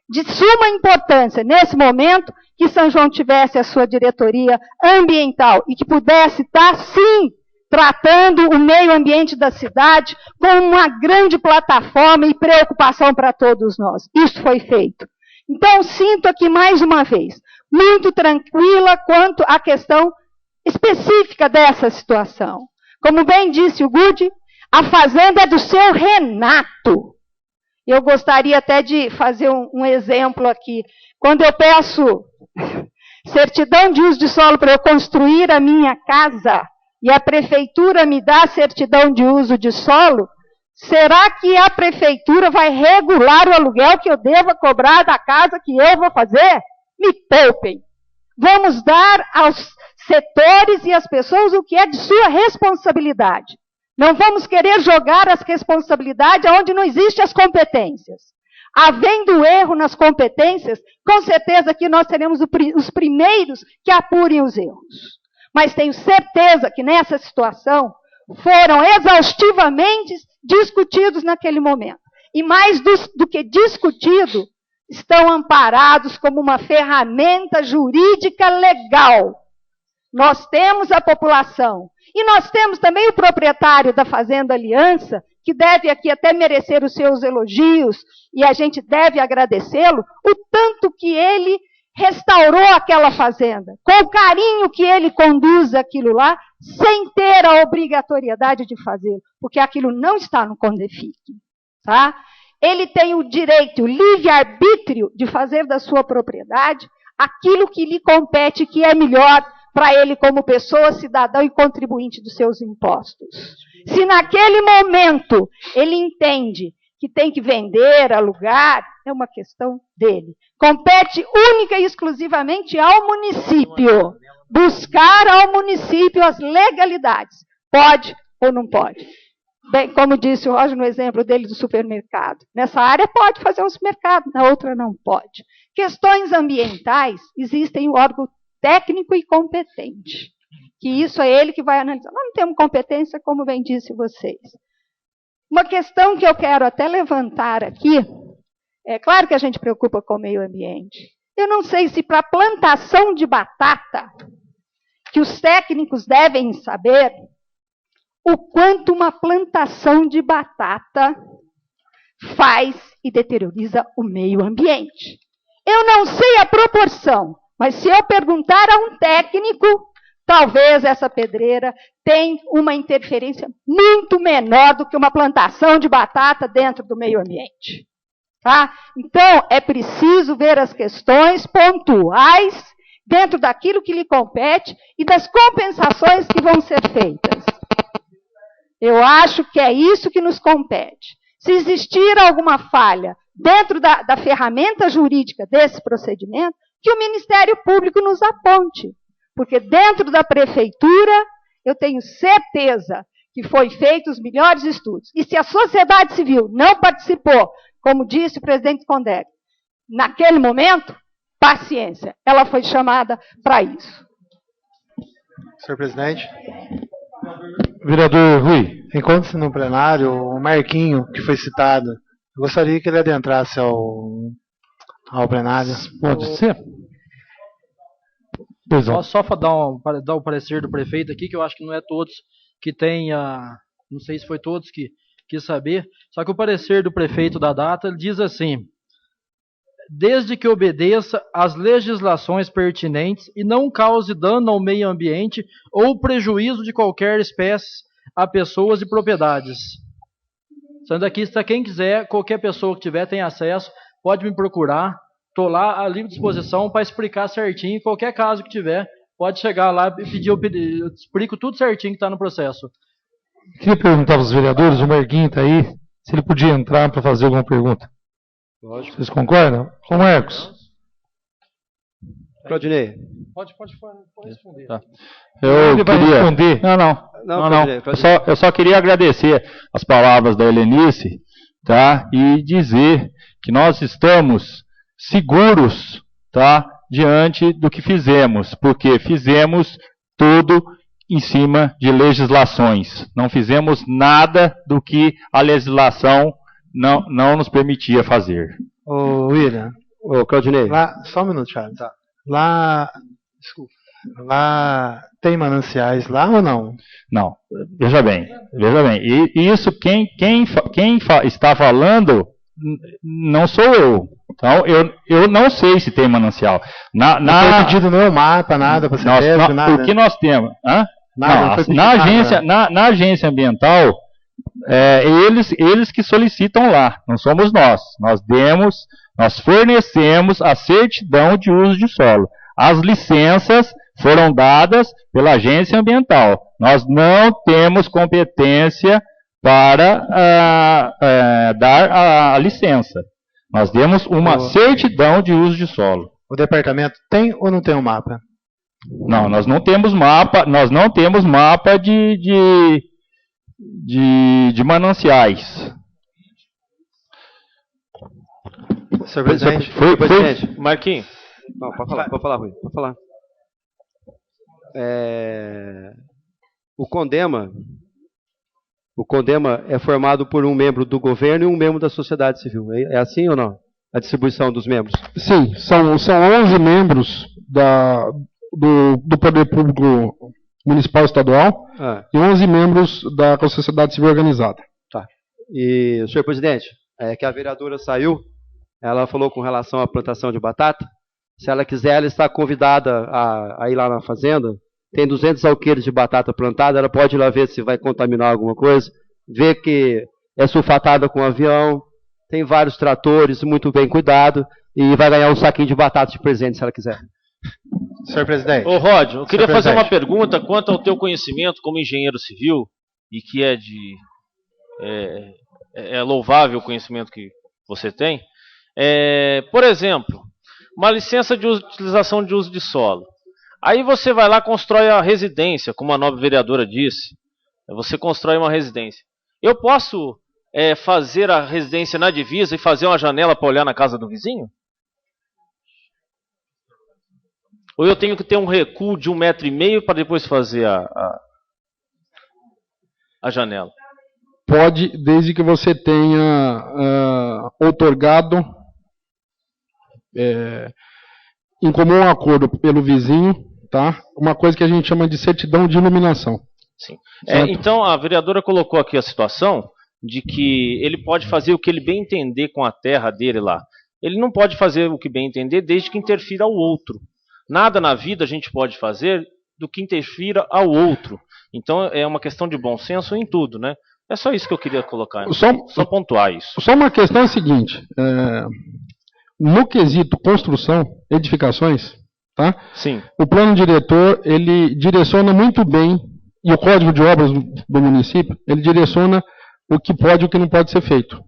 de suma importância, nesse momento, que São João tivesse a sua diretoria ambiental e que pudesse estar, sim, tratando o meio ambiente da cidade como uma grande plataforma e preocupação para todos nós. Isso foi feito. Então, sinto aqui mais uma vez, muito tranquila quanto à questão específica dessa situação. Como bem disse o Gudi, a fazenda é do seu Renato. Eu gostaria até de fazer um exemplo aqui. Quando eu peço certidão de uso de solo para eu construir a minha casa e a prefeitura me dá certidão de uso de solo, será que a prefeitura vai regular o aluguel que eu devo cobrar da casa que eu vou fazer? Me poupem. Vamos dar aos setores e às pessoas o que é de sua responsabilidade. Não vamos querer jogar as responsabilidades onde não existem as competências. Havendo erro nas competências, com certeza que nós seremos os primeiros que apurem os erros. Mas tenho certeza que nessa situação foram exaustivamente discutidos naquele momento. E mais do que discutido, estão amparados como uma ferramenta jurídica legal. Nós temos a população. E nós temos também o proprietário da Fazenda Aliança, que deve aqui até merecer os seus elogios, e a gente deve agradecê-lo, o tanto que ele restaurou aquela fazenda, com o carinho que ele conduz aquilo lá, sem ter a obrigatoriedade de fazer, porque aquilo não está no CONDEFIC. Tá? Ele tem o direito, o livre-arbítrio de fazer da sua propriedade aquilo que lhe compete, que é melhor para ele como pessoa, cidadão e contribuinte dos seus impostos. Se naquele momento ele entende que tem que vender, alugar, é uma questão dele. Compete única e exclusivamente ao município. Buscar ao município as legalidades. Pode ou não pode? Bem, como disse o Roger no exemplo dele do supermercado. Nessa área pode fazer um supermercado, na outra não pode. Questões ambientais, existem o órgão técnico e competente. Que isso é ele que vai analisar. Nós não temos competência, como bem disse vocês. Uma questão que eu quero até levantar aqui, é claro que a gente preocupa com o meio ambiente. Eu não sei se para plantação de batata, que os técnicos devem saber, o quanto uma plantação de batata faz e deterioriza o meio ambiente. Eu não sei a proporção, mas se eu perguntar a um técnico, talvez essa pedreira tenha uma interferência muito menor do que uma plantação de batata dentro do meio ambiente. Tá? Então, é preciso ver as questões pontuais dentro daquilo que lhe compete e das compensações que vão ser feitas. Eu acho que é isso que nos compete. Se existir alguma falha dentro da ferramenta jurídica desse procedimento, que o Ministério Público nos aponte. Porque dentro da prefeitura, eu tenho certeza que foi feitos os melhores estudos. E se a sociedade civil não participou, como disse o presidente Condé, naquele momento, paciência, ela foi chamada para isso. Senhor presidente. Vereador Rui. Encontre-se no plenário o Marquinho, que foi citado. Eu gostaria que ele adentrasse ao plenário. Pode ser? Só para dar o parecer do prefeito aqui, que eu acho que não é todos que têm não sei se foi todos que quis saber, só que o parecer do prefeito da data, ele diz assim: desde que obedeça às legislações pertinentes e não cause dano ao meio ambiente ou prejuízo de qualquer espécie a pessoas e propriedades. Sendo aqui, se quem quiser, qualquer pessoa que tiver, tem acesso, pode me procurar. Estou lá à livre disposição para explicar certinho. Qualquer caso que tiver, pode chegar lá e pedir. Eu explico tudo certinho que está no processo. Queria perguntar para os vereadores, o Marquinhos está aí, se ele podia entrar para fazer alguma pergunta. Lógico. Vocês concordam? Ô Marcos. Claudinei. Pode responder. Tá. Eu queria responder. Não. Eu só queria agradecer as palavras da Helenice, tá? E dizer que nós estamos seguros, tá? Diante do que fizemos, porque fizemos tudo em cima de legislações. Não fizemos nada do que a legislação não nos permitia fazer. Ô, William. Ô, Claudinei. Só um minuto, Charles. Tá. Lá tem mananciais lá ou não? Não. Veja bem. E isso quem está falando não sou eu. Então, eu não sei se tem manancial. Não foi pedido nenhum mapa, nada para ser nada. O que nós temos? Nada, na agência ambiental, eles que solicitam lá, não somos nós. Nós fornecemos a certidão de uso de solo. As licenças foram dadas pela agência ambiental. Nós não temos competência para dar a licença. Nós demos uma certidão de uso de solo. O departamento tem ou não tem um mapa? Não, nós não temos mapa. Nós não temos mapa de mananciais. Senhor presidente. Presidente. Marquinhos. Não, pode falar, Rui. Pode falar. O CONDEMA é formado por um membro do governo e um membro da sociedade civil. É assim ou não? A distribuição dos membros? Sim, são 11 membros do Poder Público Municipal e Estadual e 11 membros da sociedade civil organizada. Tá. E, senhor presidente, que a vereadora saiu, ela falou com relação à plantação de batata. Se ela quiser, ela está convidada a ir lá na fazenda. Tem 200 alqueires de batata plantada, ela pode ir lá ver se vai contaminar alguma coisa, ver que é sulfatada com avião, tem vários tratores, muito bem cuidado, e vai ganhar um saquinho de batata de presente se ela quiser. Senhor presidente. Ô, Rod, eu queria fazer uma pergunta quanto ao teu conhecimento como engenheiro civil, e que é louvável o conhecimento que você tem. Por exemplo, uma licença de utilização de uso de solo. Aí você vai lá e constrói a residência, como a nobre vereadora disse, Você constrói uma residência. Eu posso fazer a residência na divisa e fazer uma janela para olhar na casa do vizinho? Ou eu tenho que ter um recuo de 1,5 m para depois fazer a janela? Pode, desde que você tenha outorgado em comum acordo pelo vizinho, tá? Uma coisa que a gente chama de certidão de iluminação. Sim. Então a vereadora colocou aqui a situação de que ele pode fazer o que ele bem entender com a terra dele lá. Ele não pode fazer o que bem entender desde que interfira ao outro. Nada na vida a gente pode fazer do que interfira ao outro. Então é uma questão de bom senso em tudo, né? É só isso que eu queria colocar. Só pontuar isso. Só uma questão é a seguinte. No quesito construção, edificações, tá? Sim. O plano diretor, ele direciona muito bem, e o Código de Obras do município, ele direciona o que pode e o que não pode ser feito.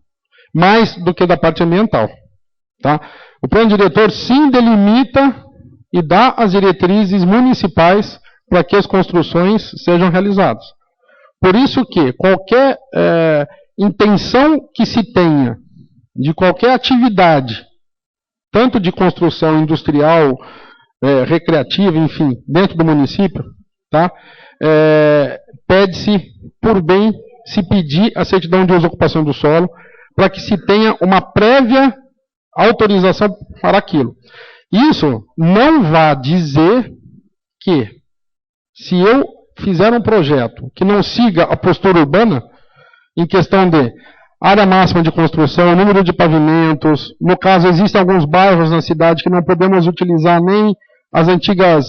Mais do que da parte ambiental. Tá? O plano diretor sim delimita e dá as diretrizes municipais para que as construções sejam realizadas. Por isso que qualquer intenção que se tenha de qualquer atividade, tanto de construção industrial, recreativa, enfim, dentro do município, tá? Pede-se por bem se pedir a certidão de uso e ocupação do solo para que se tenha uma prévia autorização para aquilo. Isso não vai dizer que se eu fizer um projeto que não siga a postura urbana, em questão de área máxima de construção, número de pavimentos, no caso existem alguns bairros na cidade que não podemos utilizar nem as antigas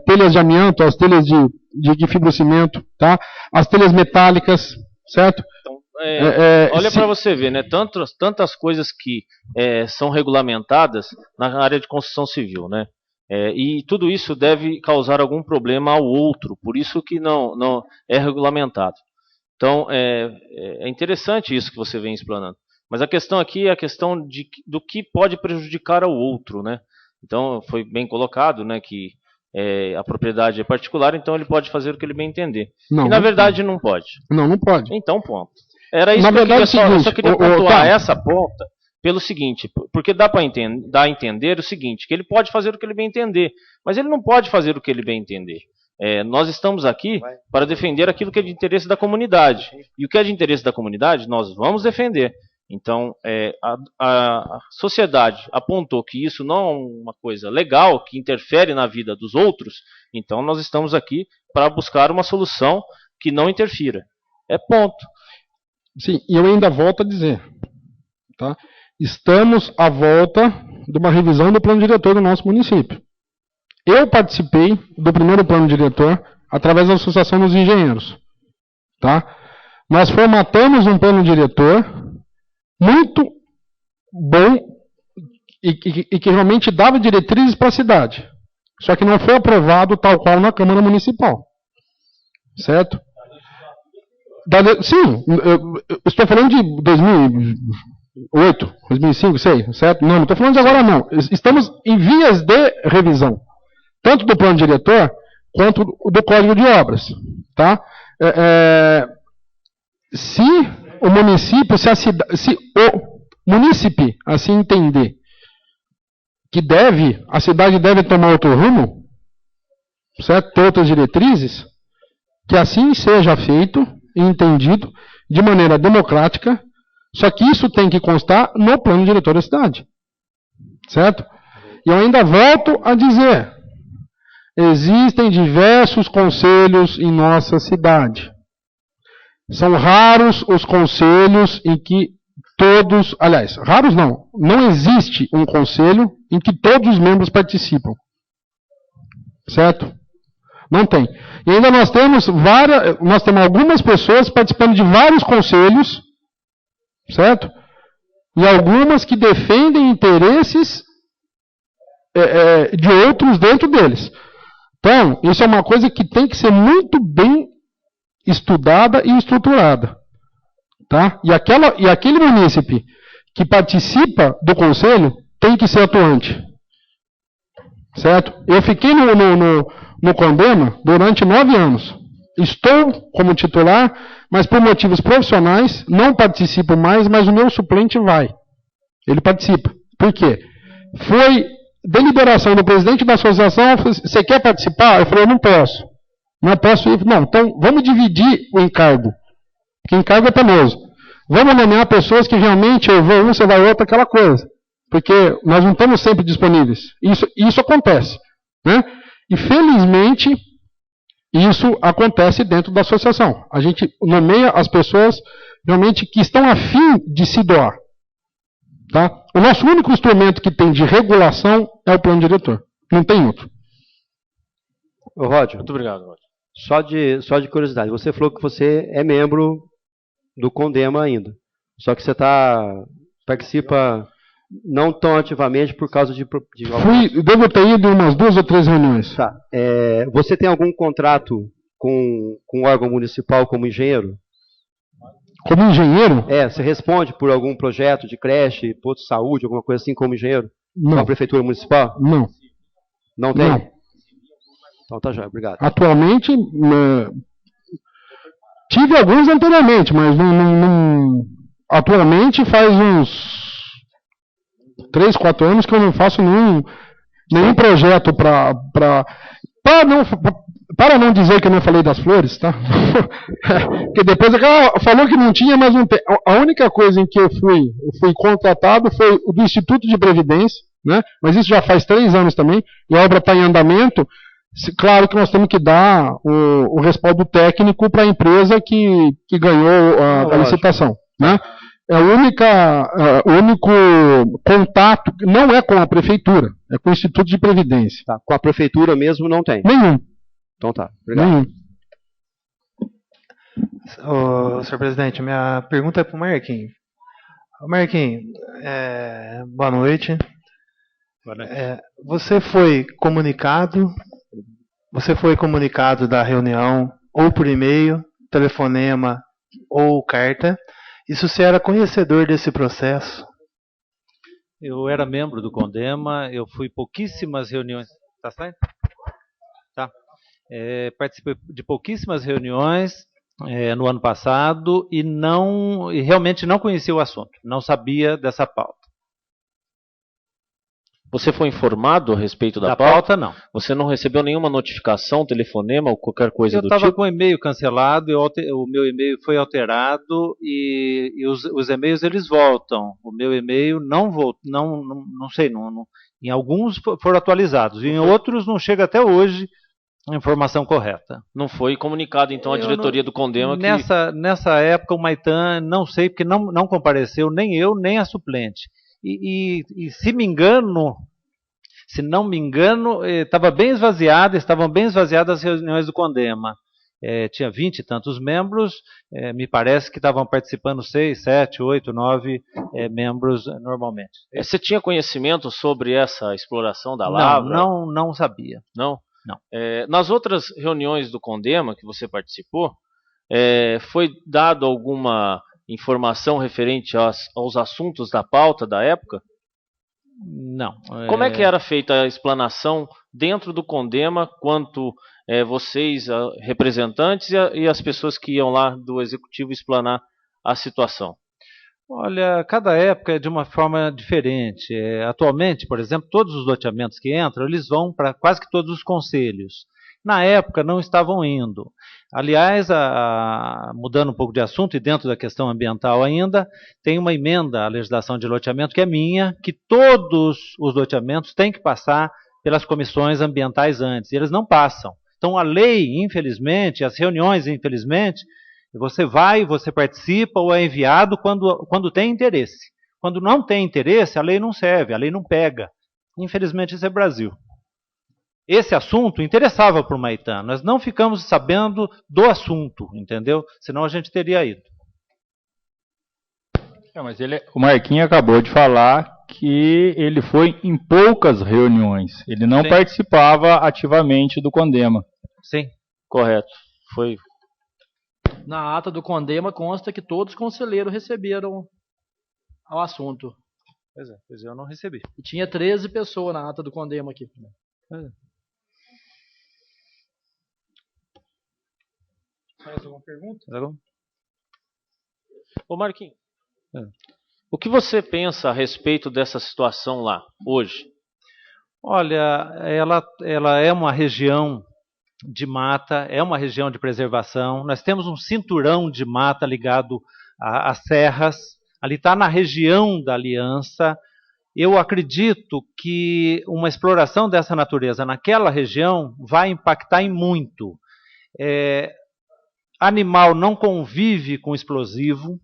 telhas de amianto, as telhas de fibrocimento, tá? As telhas metálicas, certo? Então, olha para você ver, né? Tantas coisas que são regulamentadas na área de construção civil, né? E tudo isso deve causar algum problema ao outro, por isso que não é regulamentado. Então, é interessante isso que você vem explanando. Mas a questão aqui é a questão do que pode prejudicar ao outro, né? Então, foi bem colocado, né, que a propriedade é particular, então ele pode fazer o que ele bem entender. Não, e na verdade não pode. Não pode. Então, ponto. Era isso que eu só queria pontuar essa ponta pelo seguinte, porque dá a entender o seguinte, que ele pode fazer o que ele bem entender, mas ele não pode fazer o que ele bem entender. Nós estamos aqui para defender aquilo que é de interesse da comunidade. E o que é de interesse da comunidade, nós vamos defender. Então, a sociedade apontou que isso não é uma coisa legal, que interfere na vida dos outros, então nós estamos aqui para buscar uma solução que não interfira. Ponto. Sim, e eu ainda volto a dizer, tá? Estamos à volta de uma revisão do plano diretor do nosso município. Eu participei do primeiro plano diretor através da Associação dos Engenheiros. Tá? Nós formatamos um plano diretor muito bom e que realmente dava diretrizes para a cidade. Só que não foi aprovado tal qual na Câmara Municipal. Certo? Sim, eu estou falando de 2008, 2005, sei, certo? Não estou falando de agora não. Estamos em vias de revisão. Tanto do plano diretor, quanto do Código de Obras. Tá? Se o município, se o munícipe assim entender que a cidade deve tomar outro rumo, certo? Ter outras diretrizes, que assim seja feito e entendido de maneira democrática, só que isso tem que constar no plano diretor da cidade. Certo? E eu ainda volto a dizer, existem diversos conselhos em nossa cidade. São raros os conselhos em que todos, aliás, raros não existe um conselho em que todos os membros participam. Certo? Não tem. E ainda nós temos algumas pessoas participando de vários conselhos, certo? E algumas que defendem interesses de outros dentro deles. Então, isso é uma coisa que tem que ser muito bem estudada e estruturada. Tá? E aquele munícipe que participa do conselho tem que ser atuante. Certo? Eu fiquei no Condema durante 9 anos. estou como titular, mas por motivos profissionais não participo mais, mas o meu suplente vai. Ele participa. Por quê? Foi deliberação do presidente da associação, você quer participar? Eu falei, eu não posso. Não posso ir. Não, então vamos dividir o encargo. Porque encargo é penoso. Vamos nomear pessoas que realmente eu vou um, você vai outro, aquela coisa. Porque nós não estamos sempre disponíveis. Isso acontece. Né? E felizmente, isso acontece dentro da associação. A gente nomeia as pessoas realmente que estão a fim de se doar. Tá? O nosso único instrumento que tem de regulação é o plano diretor. Não tem outro. Ô, Ródio. Muito obrigado, Ródio. Só de curiosidade, você falou que você é membro do CONDEMA ainda. Só que você participa não tão ativamente por causa de devo ter ido em umas 2 ou 3 reuniões. Tá. Você tem algum contrato com um órgão municipal como engenheiro? Como engenheiro? Você responde por algum projeto de creche, posto de saúde, alguma coisa assim como engenheiro? Não. Com a prefeitura municipal? Não. Não tem? Não. Então tá já, obrigado. Atualmente, tive alguns anteriormente, mas atualmente faz uns 3, 4 anos que eu não faço nenhum projeto para não dizer que eu não falei das flores, tá? Porque depois falou que não tinha, mas não tem. A única coisa em que eu fui contratado foi o do Instituto de Previdência, né? Mas isso já faz 3 anos também, e a obra está em andamento. Claro que nós temos que dar o respaldo técnico para a empresa que ganhou a licitação, né? É o único contato, não é com a prefeitura, é com o Instituto de Previdência. Tá. Com a prefeitura mesmo não tem? Nenhum. Então tá, obrigado. Senhor presidente, minha pergunta é para o Marquinho. Marquinho, boa noite. Você foi comunicado da reunião ou por e-mail, telefonema ou carta? E se você era conhecedor desse processo? Eu era membro do CONDEMA, eu fui pouquíssimas reuniões. Tá saindo? Tá. Participei de pouquíssimas reuniões no ano passado e realmente não conhecia o assunto, não sabia dessa pauta. Você foi informado a respeito da pauta? Não. Você não recebeu nenhuma notificação, telefonema ou qualquer coisa do tipo? Eu estava com o e-mail cancelado, o meu e-mail foi alterado e os e-mails eles voltam. O meu e-mail não voltou, não sei, em alguns foram atualizados, em outros não chega até hoje a informação correta. Não foi comunicado então à diretoria do CONDEMA que... Nessa época o Maitan, não sei, porque não compareceu nem eu, nem a suplente. E se não me engano, estavam bem esvaziadas as reuniões do CONDEMA. Tinha 20 e tantos membros, me parece que estavam participando 6, 7, 8, 9 membros normalmente. Você tinha conhecimento sobre essa exploração da lavra? Não sabia. Não? Não. Nas outras reuniões do CONDEMA que você participou, foi dado alguma informação referente aos assuntos da pauta da época? Não. Como é que era feita a explanação dentro do CONDEMA quanto vocês, representantes, e as pessoas que iam lá do Executivo explanar a situação? Olha, cada época é de uma forma diferente. Atualmente, por exemplo, todos os loteamentos que entram, eles vão para quase que todos os conselhos. Na época não estavam indo. Aliás, mudando um pouco de assunto e dentro da questão ambiental ainda, tem uma emenda à legislação de loteamento que é minha, que todos os loteamentos têm que passar pelas comissões ambientais antes, e eles não passam. Então a lei, infelizmente, as reuniões, infelizmente, você vai, você participa ou é enviado quando tem interesse. Quando não tem interesse, a lei não serve, a lei não pega. Infelizmente isso é Brasil. Esse assunto interessava para o Maitan. Nós não ficamos sabendo do assunto, entendeu? Senão a gente teria ido. Mas o Marquinhos acabou de falar que ele foi em poucas reuniões. Ele não participava ativamente do CONDEMA. Sim. Correto. Foi. Na ata do CONDEMA consta que todos os conselheiros receberam ao assunto. Pois eu não recebi. E tinha 13 pessoas na ata do CONDEMA aqui. Mais alguma pergunta? Ô Marquinhos, o que você pensa a respeito dessa situação lá, hoje? Olha, ela é uma região de mata, é uma região de preservação. Nós temos um cinturão de mata ligado às serras. Ali está na região da Aliança. Eu acredito que uma exploração dessa natureza naquela região vai impactar em muito. Animal não convive com explosivo.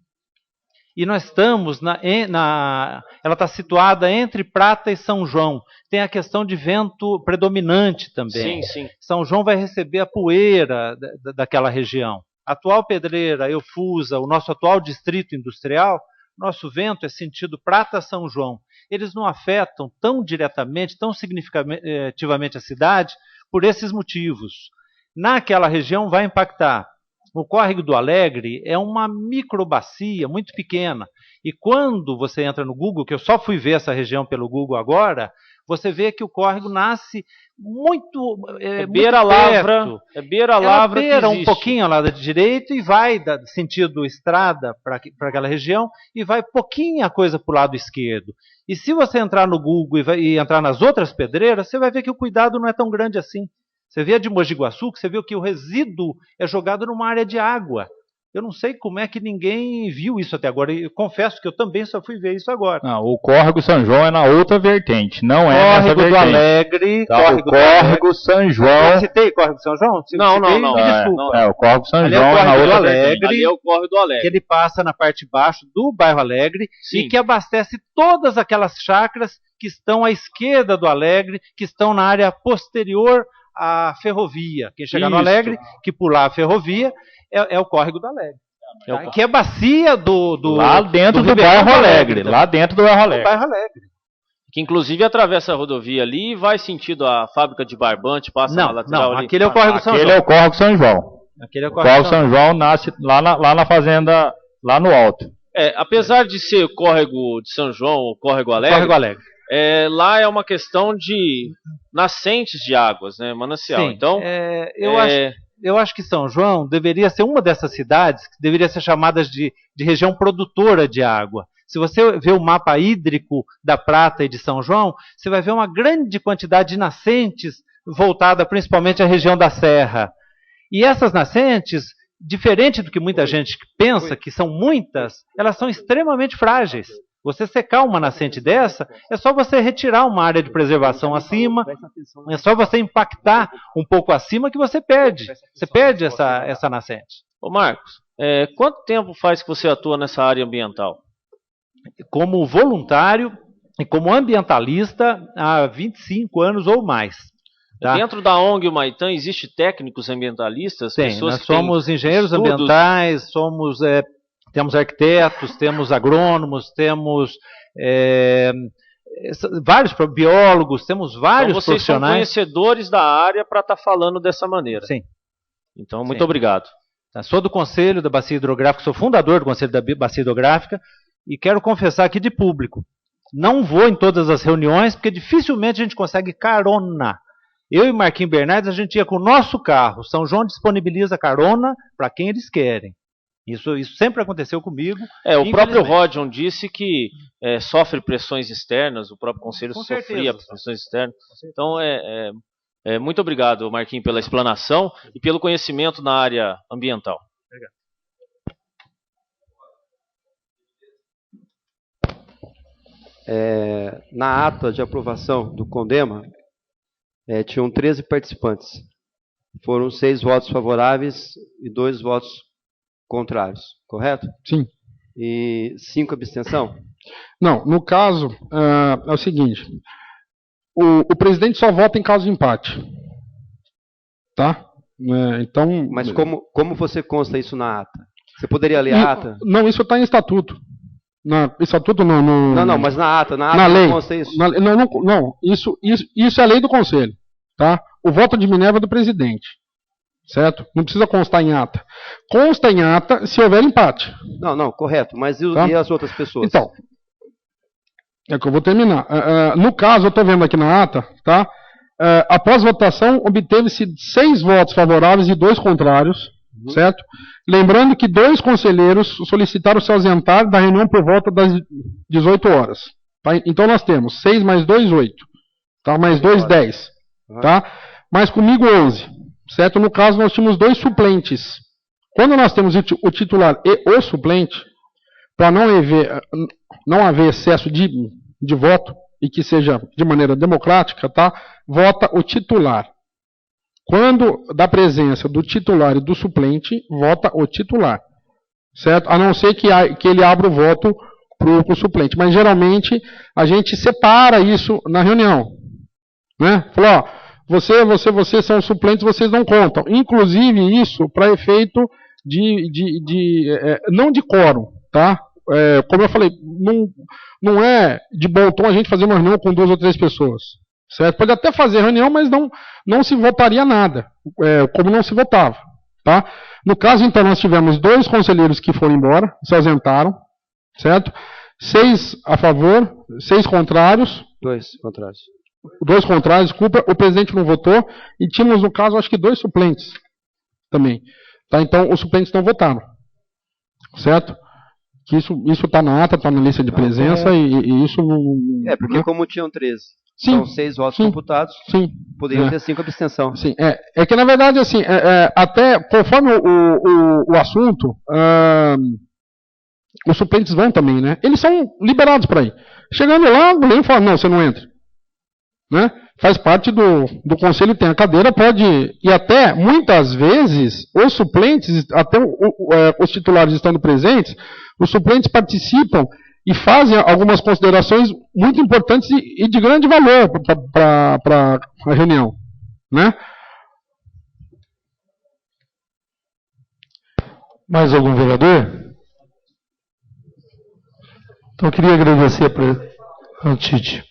E nós estamos, ela está situada entre Prata e São João. Tem a questão de vento predominante também. Sim. São João vai receber a poeira daquela região. A atual Pedreira, Eufusa, o nosso atual distrito industrial, nosso vento é sentido Prata-São João. Eles não afetam tão diretamente, tão significativamente a cidade por esses motivos. Naquela região vai impactar. O Córrego do Alegre é uma microbacia muito pequena. E quando você entra no Google, que eu só fui ver essa região pelo Google agora, você vê que o córrego nasce muito beira-lavra. É beira-lavra que beira existe. Um pouquinho ao lado direito e vai sentido estrada para aquela região e vai pouquinha coisa para o lado esquerdo. E se você entrar no Google e entrar nas outras pedreiras, você vai ver que o cuidado não é tão grande assim. Você vê a de Mogi Guaçu, que você viu que o resíduo é jogado numa área de água. Eu não sei como é que ninguém viu isso até agora. Eu confesso que eu também só fui ver isso agora. Não, o Córrego São João é na outra vertente, não é nessa vertente. Córrego do Alegre. Tá, o Córrego São João... Eu citei Córrego São João? Não. Desculpa. O Córrego São Ali João é na outra Alegre, vertente. Ali é o Córrego do Alegre. Que ele passa na parte de baixo do bairro Alegre. Sim. E que abastece todas aquelas chácaras que estão à esquerda do Alegre, que estão na área posterior à ferrovia. Quem chegar no Alegre, que pular a ferrovia, é o Córrego do Alegre. Que é bacia lá dentro do bairro Alegre. Lá dentro do bairro Alegre. Que inclusive atravessa a rodovia ali e vai sentido a fábrica de barbante, passa na lateral ali. Aquele é o Córrego São João. Aquele é o Córrego São João. Aquele é o Córrego São João nasce lá na fazenda, lá no alto. Apesar de ser o Córrego de São João, o Córrego Alegre, lá é uma questão de nascentes de águas, né, manancial. Sim, então, eu acho que São João deveria ser uma dessas cidades que deveria ser chamadas de região produtora de água. Se você vê o mapa hídrico da Prata e de São João, você vai ver uma grande quantidade de nascentes voltada principalmente à região da Serra. E essas nascentes, diferente do que muita gente pensa, que são muitas, elas são extremamente frágeis. Você secar uma nascente dessa, é só você retirar uma área de preservação acima, é só você impactar um pouco acima que você perde. Você perde essa nascente. Ô Marcos, quanto tempo faz que você atua nessa área ambiental? Como voluntário e como ambientalista há 25 anos ou mais. Tá? Dentro da ONG Humaitã existe técnicos ambientalistas? Tem, nós somos engenheiros ambientais, temos arquitetos, temos agrônomos, temos vários biólogos, temos vários então, vocês profissionais. São conhecedores da área para estar falando dessa maneira. Sim. Então, muito obrigado. Sou do Conselho da Bacia Hidrográfica, sou fundador do Conselho da Bacia Hidrográfica e quero confessar aqui de público. Não vou em todas as reuniões, porque dificilmente a gente consegue carona. Eu e Marquinhos Bernardes, a gente ia com o nosso carro. São João disponibiliza carona para quem eles querem. Isso sempre aconteceu comigo. O próprio Rodion disse que sofre pressões externas, o próprio Conselho sofria pressões externas. Então, muito obrigado, Marquinhos, pela explanação e pelo conhecimento na área ambiental. Obrigado. Na ata de aprovação do CONDEMA, tinham 13 participantes. Foram 6 votos favoráveis e 2 votos contrários, correto? Sim. E 5 abstenção? Não, no caso, é o seguinte, o presidente só vota em caso de empate. Tá? Então, mas como você consta isso na ata? Você poderia ler a ata? Não, isso está em estatuto. Estatuto não. Não, mas na ata na lei. Consta isso? Não, isso é a lei do Conselho. Tá? O voto de Minerva é do presidente. Certo? Não precisa constar em ata. Consta em ata se houver empate. Não, correto. Mas e as outras pessoas? Então, é que eu vou terminar. No caso, eu estou vendo aqui na ata, tá? Após votação, obteve-se 6 votos favoráveis e 2 contrários, certo? Lembrando que 2 conselheiros solicitaram se ausentar da reunião por volta das 18 horas. Tá? Então nós temos 6 mais 2, 8. Tá? Mais 2, 10. Tá? Mas comigo 11. Certo? No caso nós tínhamos 2 suplentes. Quando nós temos o titular e o suplente, para não haver excesso de voto, e que seja de maneira democrática, tá? Vota o titular. Quando da presença do titular e do suplente, vota o titular. Certo? A não ser que ele abra o voto para o suplente. Mas geralmente a gente separa isso na reunião. Né? Fala, ó, vocês são suplentes, vocês não contam. Inclusive isso para efeito não de quórum, tá? Como eu falei, não é de bom tom a gente fazer uma reunião com 2 ou 3 pessoas. Certo? Pode até fazer reunião, mas não se votaria nada, como não se votava. Tá? No caso, então, nós tivemos 2 conselheiros que foram embora, se ausentaram, certo? 6 a favor, 6 contrários. 2 contrários. 2 contrários, desculpa, o presidente não votou, e tínhamos, no caso, acho que 2 suplentes também. Tá? Então, os suplentes não votaram. Certo? Que isso está na ata, está na lista de presença, e isso não... porque como tinham 13, sim, são 6 votos computados, sim, poderiam ter 5 abstenção. Sim, é que na verdade, assim, até conforme o assunto, os suplentes vão também, né? Eles são liberados para ir. Chegando lá, o goleiro fala, não, você não entra. Né? Faz parte do conselho, tem a cadeira, pode... E até, muitas vezes, os suplentes, até os titulares estando presentes, os suplentes participam e fazem algumas considerações muito importantes e de grande valor para a reunião. Né? Mais algum vereador? Então eu queria agradecer ao Tite.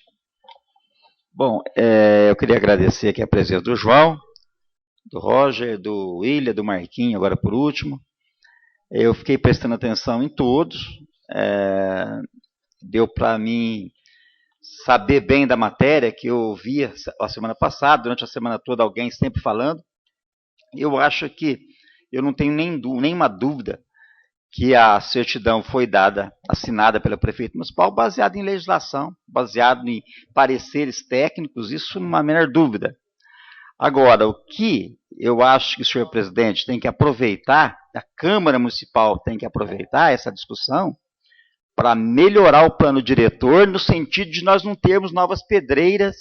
Bom, eu queria agradecer aqui a presença do João, do Roger, do William, do Marquinhos, agora por último. Eu fiquei prestando atenção em todos. Deu para mim saber bem da matéria que eu ouvi a semana passada, durante a semana toda, alguém sempre falando. Eu acho que eu não tenho nenhuma dúvida que a certidão foi assinada pelo prefeito municipal, baseado em legislação, baseado em pareceres técnicos, isso não há a menor dúvida. Agora, o que eu acho que o senhor presidente tem que aproveitar, a Câmara Municipal tem que aproveitar essa discussão para melhorar o plano diretor, no sentido de nós não termos novas pedreiras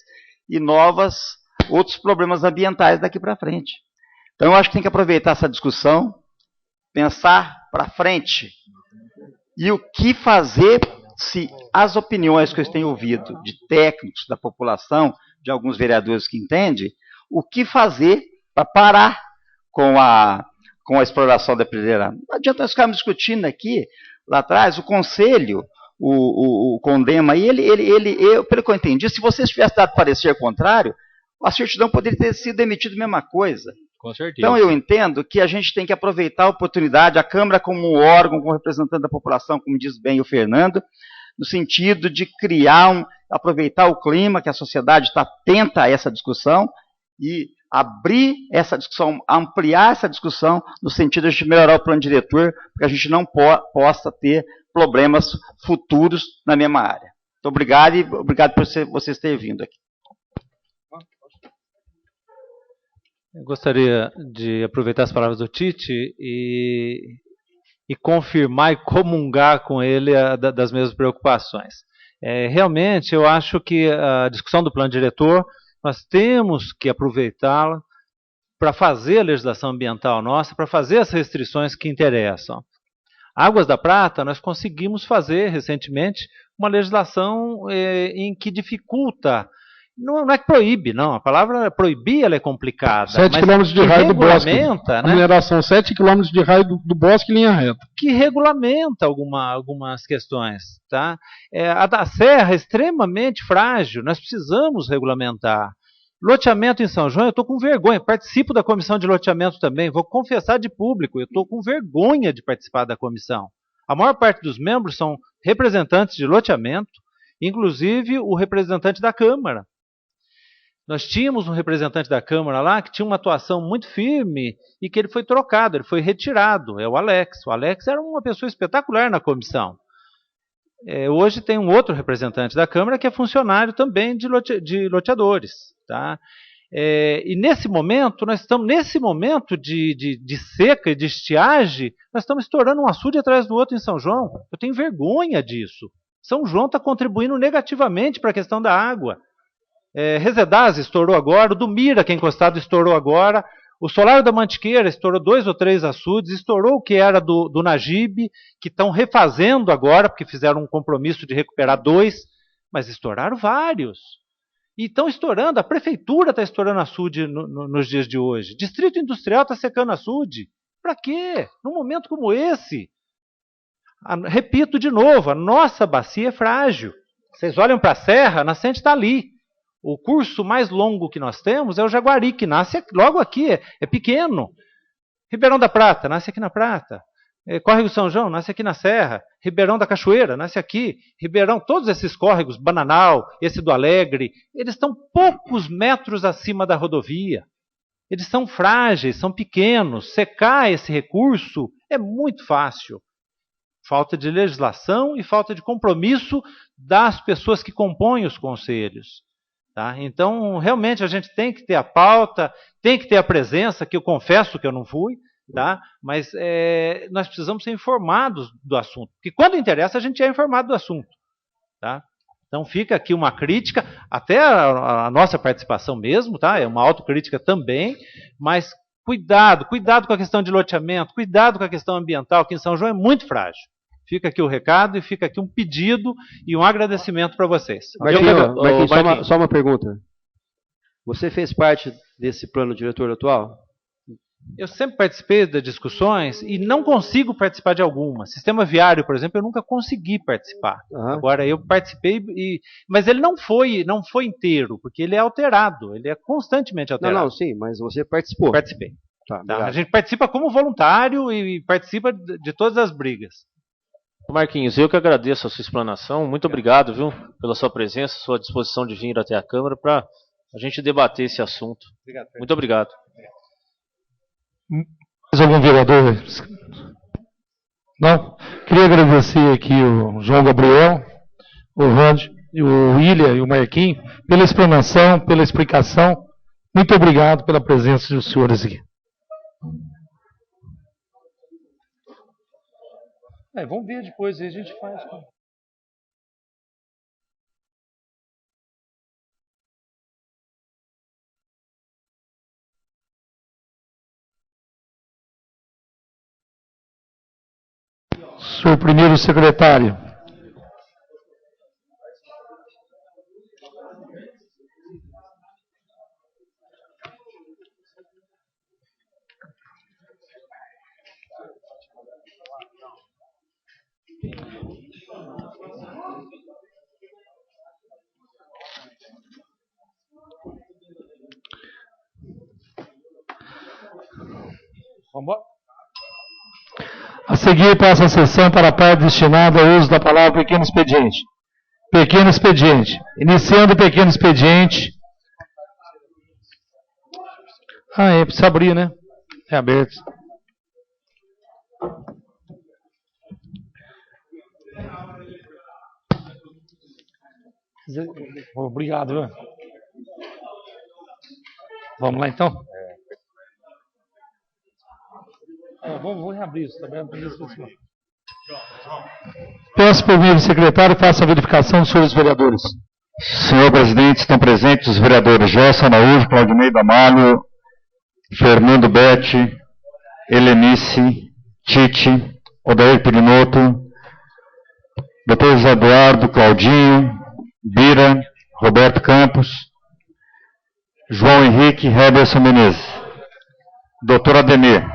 e outros problemas ambientais daqui para frente. Então, eu acho que tem que aproveitar essa discussão, pensar para frente. E o que fazer se as opiniões que eu tenho ouvido de técnicos da população, de alguns vereadores que entendem, o que fazer para parar com a exploração da pedreira? Não adianta nós ficarmos discutindo aqui, lá atrás, o conselho, o Condema, pelo que eu entendi, se vocês tivessem dado parecer contrário, a certidão poderia ter sido emitida a mesma coisa. Com certeza. Então, eu entendo que a gente tem que aproveitar a oportunidade, a Câmara como um órgão, como representante da população, como diz bem o Fernando, no sentido de aproveitar o clima, que a sociedade está atenta a essa discussão, e abrir essa discussão, ampliar essa discussão, no sentido de melhorar o plano diretor, para que a gente não possa ter problemas futuros na mesma área. Muito obrigado, e obrigado por vocês terem vindo aqui. Eu gostaria de aproveitar as palavras do Tite e confirmar e comungar com ele das mesmas preocupações. Realmente, eu acho que a discussão do plano diretor, nós temos que aproveitá-la para fazer a legislação ambiental nossa, para fazer as restrições que interessam. Águas da Prata, nós conseguimos fazer recentemente uma legislação em que dificulta. Não é que proíbe, não. A palavra proibir ela é complicada. 7 km de raio do bosque. Né? A mineração, 7 km de raio do bosque em linha reta. Que regulamenta algumas questões. Tá? A da Serra é extremamente frágil. Nós precisamos regulamentar. Loteamento em São João, eu estou com vergonha. Participo da comissão de loteamento também. Vou confessar de público, eu estou com vergonha de participar da comissão. A maior parte dos membros são representantes de loteamento, inclusive o representante da Câmara. Nós tínhamos um representante da Câmara lá que tinha uma atuação muito firme e que ele foi trocado, ele foi retirado, é o Alex. O Alex era uma pessoa espetacular na comissão. Hoje tem um outro representante da Câmara que é funcionário também de loteadores. Tá? E nesse momento, nós estamos nesse momento de seca e de estiagem, nós estamos estourando um açude atrás do outro em São João. Eu tenho vergonha disso. São João está contribuindo negativamente para a questão da água. Resedaz estourou agora, o do Mira, que é encostado, estourou agora, o Solar da Mantiqueira estourou 2 ou 3 açudes, estourou o que era do Najib, que estão refazendo agora, porque fizeram um compromisso de recuperar 2, mas estouraram vários. E estão estourando, a prefeitura está estourando açude nos dias de hoje, Distrito Industrial está secando açude. Para quê? Num momento como esse? Repito de novo, a nossa bacia é frágil. Vocês olham para a serra, a nascente está ali. O curso mais longo que nós temos é o Jaguari, que nasce logo aqui, é pequeno. Ribeirão da Prata, nasce aqui na Prata. Córrego São João, nasce aqui na Serra. Ribeirão da Cachoeira, nasce aqui. Ribeirão, todos esses córregos, Bananal, esse do Alegre, eles estão poucos metros acima da rodovia. Eles são frágeis, são pequenos. Secar esse recurso é muito fácil. Falta de legislação e falta de compromisso das pessoas que compõem os conselhos. Tá? Então, realmente, a gente tem que ter a pauta, tem que ter a presença, que eu confesso que eu não fui, tá? Mas nós precisamos ser informados do assunto. Porque quando interessa, a gente é informado do assunto. Tá? Então, fica aqui uma crítica, até a nossa participação mesmo, tá? É uma autocrítica também, mas cuidado com a questão de loteamento, cuidado com a questão ambiental, que em São João é muito frágil. Fica aqui o recado e fica aqui um pedido e um agradecimento para vocês. Marquinhos, só uma pergunta. Você fez parte desse plano diretor atual? Eu sempre participei das discussões e não consigo participar de alguma. Sistema viário, por exemplo, eu nunca consegui participar. Agora, eu participei, mas ele não foi inteiro, porque ele é alterado, ele é constantemente alterado. Não, sim, mas você participou. Participei. Tá, a gente participa como voluntário e participa de todas as brigas. Marquinhos, eu que agradeço a sua explanação. Muito obrigado, viu, pela sua presença, sua disposição de vir até a Câmara para a gente debater esse assunto. Obrigado, muito obrigado. Mais algum vereador? Não? Queria agradecer aqui o João Gabriel, o Randy, o William e o Marquinhos pela explanação, pela explicação. Muito obrigado pela presença dos senhores aqui. Vamos ver depois, aí a gente faz. Senhor primeiro secretário. A seguir, passa a sessão para a parte destinada ao uso da palavra pequeno expediente. Pequeno expediente. Iniciando o pequeno expediente. Precisa abrir, né? É aberto. Obrigado. Viu? Vamos lá, então? Vou reabrir isso também. Peço para o primeiro secretário faça a verificação dos senhores vereadores. Senhor presidente, estão presentes os vereadores Gerson Araújo, Claudinei Damalho, Fernando Betti, Helenice, Tite, Odair Pirinotto, Dr. José Eduardo, Claudinho, Bira, Roberto Campos, João Henrique, Heberson Menezes. Dr. Ademir.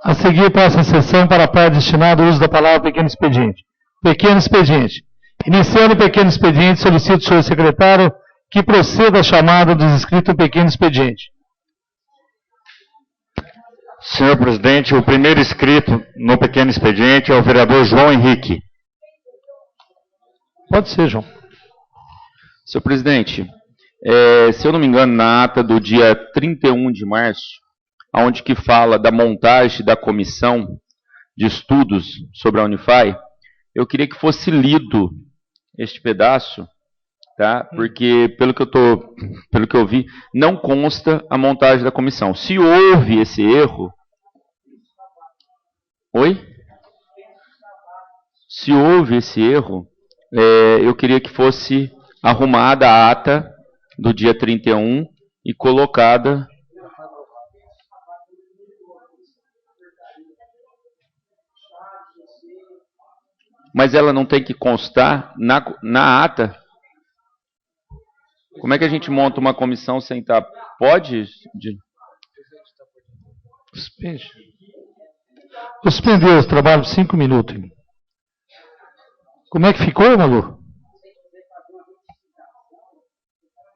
A seguir, passa a sessão para a parte destinada ao uso da palavra pequeno expediente. Pequeno expediente. Iniciando o pequeno expediente, solicito ao senhor secretário que proceda a chamada dos inscritos ao pequeno expediente. Senhor presidente, o primeiro inscrito no pequeno expediente é o vereador João Henrique. Pode ser, João. Senhor presidente, se eu não me engano, na ata do dia 31 de março, onde que fala da montagem da comissão de estudos sobre a Unify, eu queria que fosse lido este pedaço, tá? Porque, pelo que eu vi, não consta a montagem da comissão. Se houve esse erro... Oi? Se houve esse erro, eu queria que fosse arrumada a ata do dia 31 e colocada... Mas ela não tem que constar na ata? Como é que a gente monta uma comissão sem estar... Pode? Suspende. Suspendeu os trabalhos 5 minutos. Como é que ficou, Malu?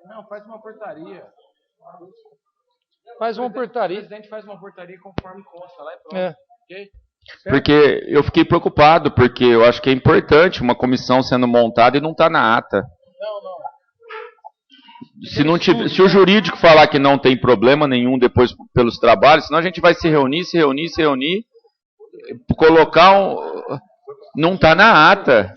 Não, faz uma portaria. Faz uma portaria. O presidente faz uma portaria conforme consta lá e pronto. Okay? Porque eu fiquei preocupado, porque eu acho que é importante uma comissão sendo montada e não está na ata. Não. Se o jurídico falar que não tem problema nenhum depois pelos trabalhos, senão a gente vai se reunir, colocar não está na ata.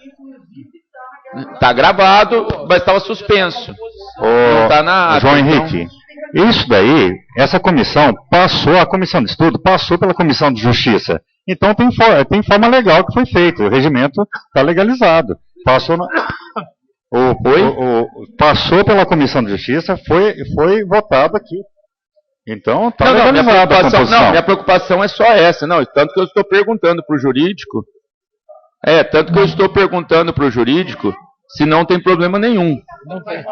Está gravado, mas estava suspenso. Não está na ata. João Henrique, isso daí, essa comissão passou, a comissão de estudo passou pela comissão de justiça. Então tem forma legal que foi feita, o regimento está legalizado. Passou passou pela comissão de justiça, foi votado aqui. Então está legalizado a composição. Não, minha preocupação é só essa. Não, tanto que eu estou perguntando para o jurídico. Se não tem problema nenhum. Não tem.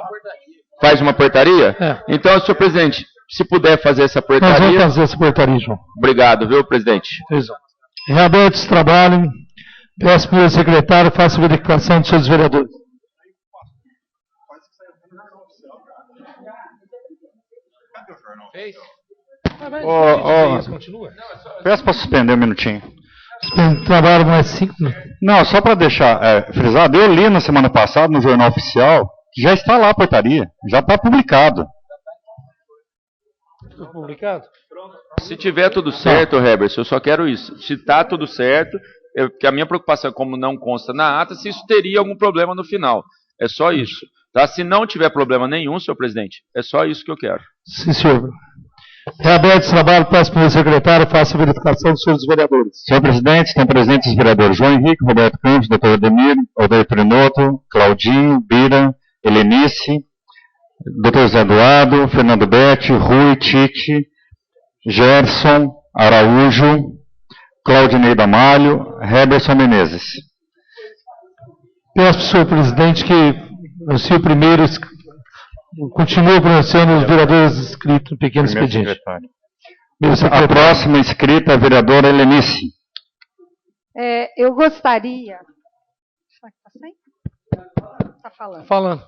Faz uma portaria? Então, senhor presidente, se puder fazer essa portaria... Nós vamos fazer essa portaria, João. Obrigado, viu, presidente? Exato. Reaberto esse trabalho, peço para o secretário, faça a verificação dos seus vereadores. Peço para suspender um minutinho. Suspende o trabalho mais 5 minutos. Não, só para deixar frisado, eu li na semana passada no Jornal Oficial que já está lá a portaria, já está publicado. Publicado? Se tiver tudo certo, Herbert, eu só quero isso. Se está tudo certo, porque a minha preocupação é como não consta na ata, se isso teria algum problema no final. É só isso. Tá? Se não tiver problema nenhum, senhor presidente, é só isso que eu quero. Sim, senhor. Reaberto esse trabalho, peço para o secretário, faça a verificação dos seus vereadores. Senhor presidente, estão presentes os vereadores João Henrique, Roberto Campos, doutor Ademir, Aldeir Trinoto, Claudinho, Bira, Helenice, doutor Zé Eduardo, Fernando Betti, Rui, Tite, Gerson, Araújo, Claudinei Damalho, Heberson Menezes. Peço, senhor presidente, que o senhor primeiro continue pronunciando os vereadores inscritos no pequeno expediente. A próxima inscrita é a vereadora Helenice. Eu gostaria... Está falando.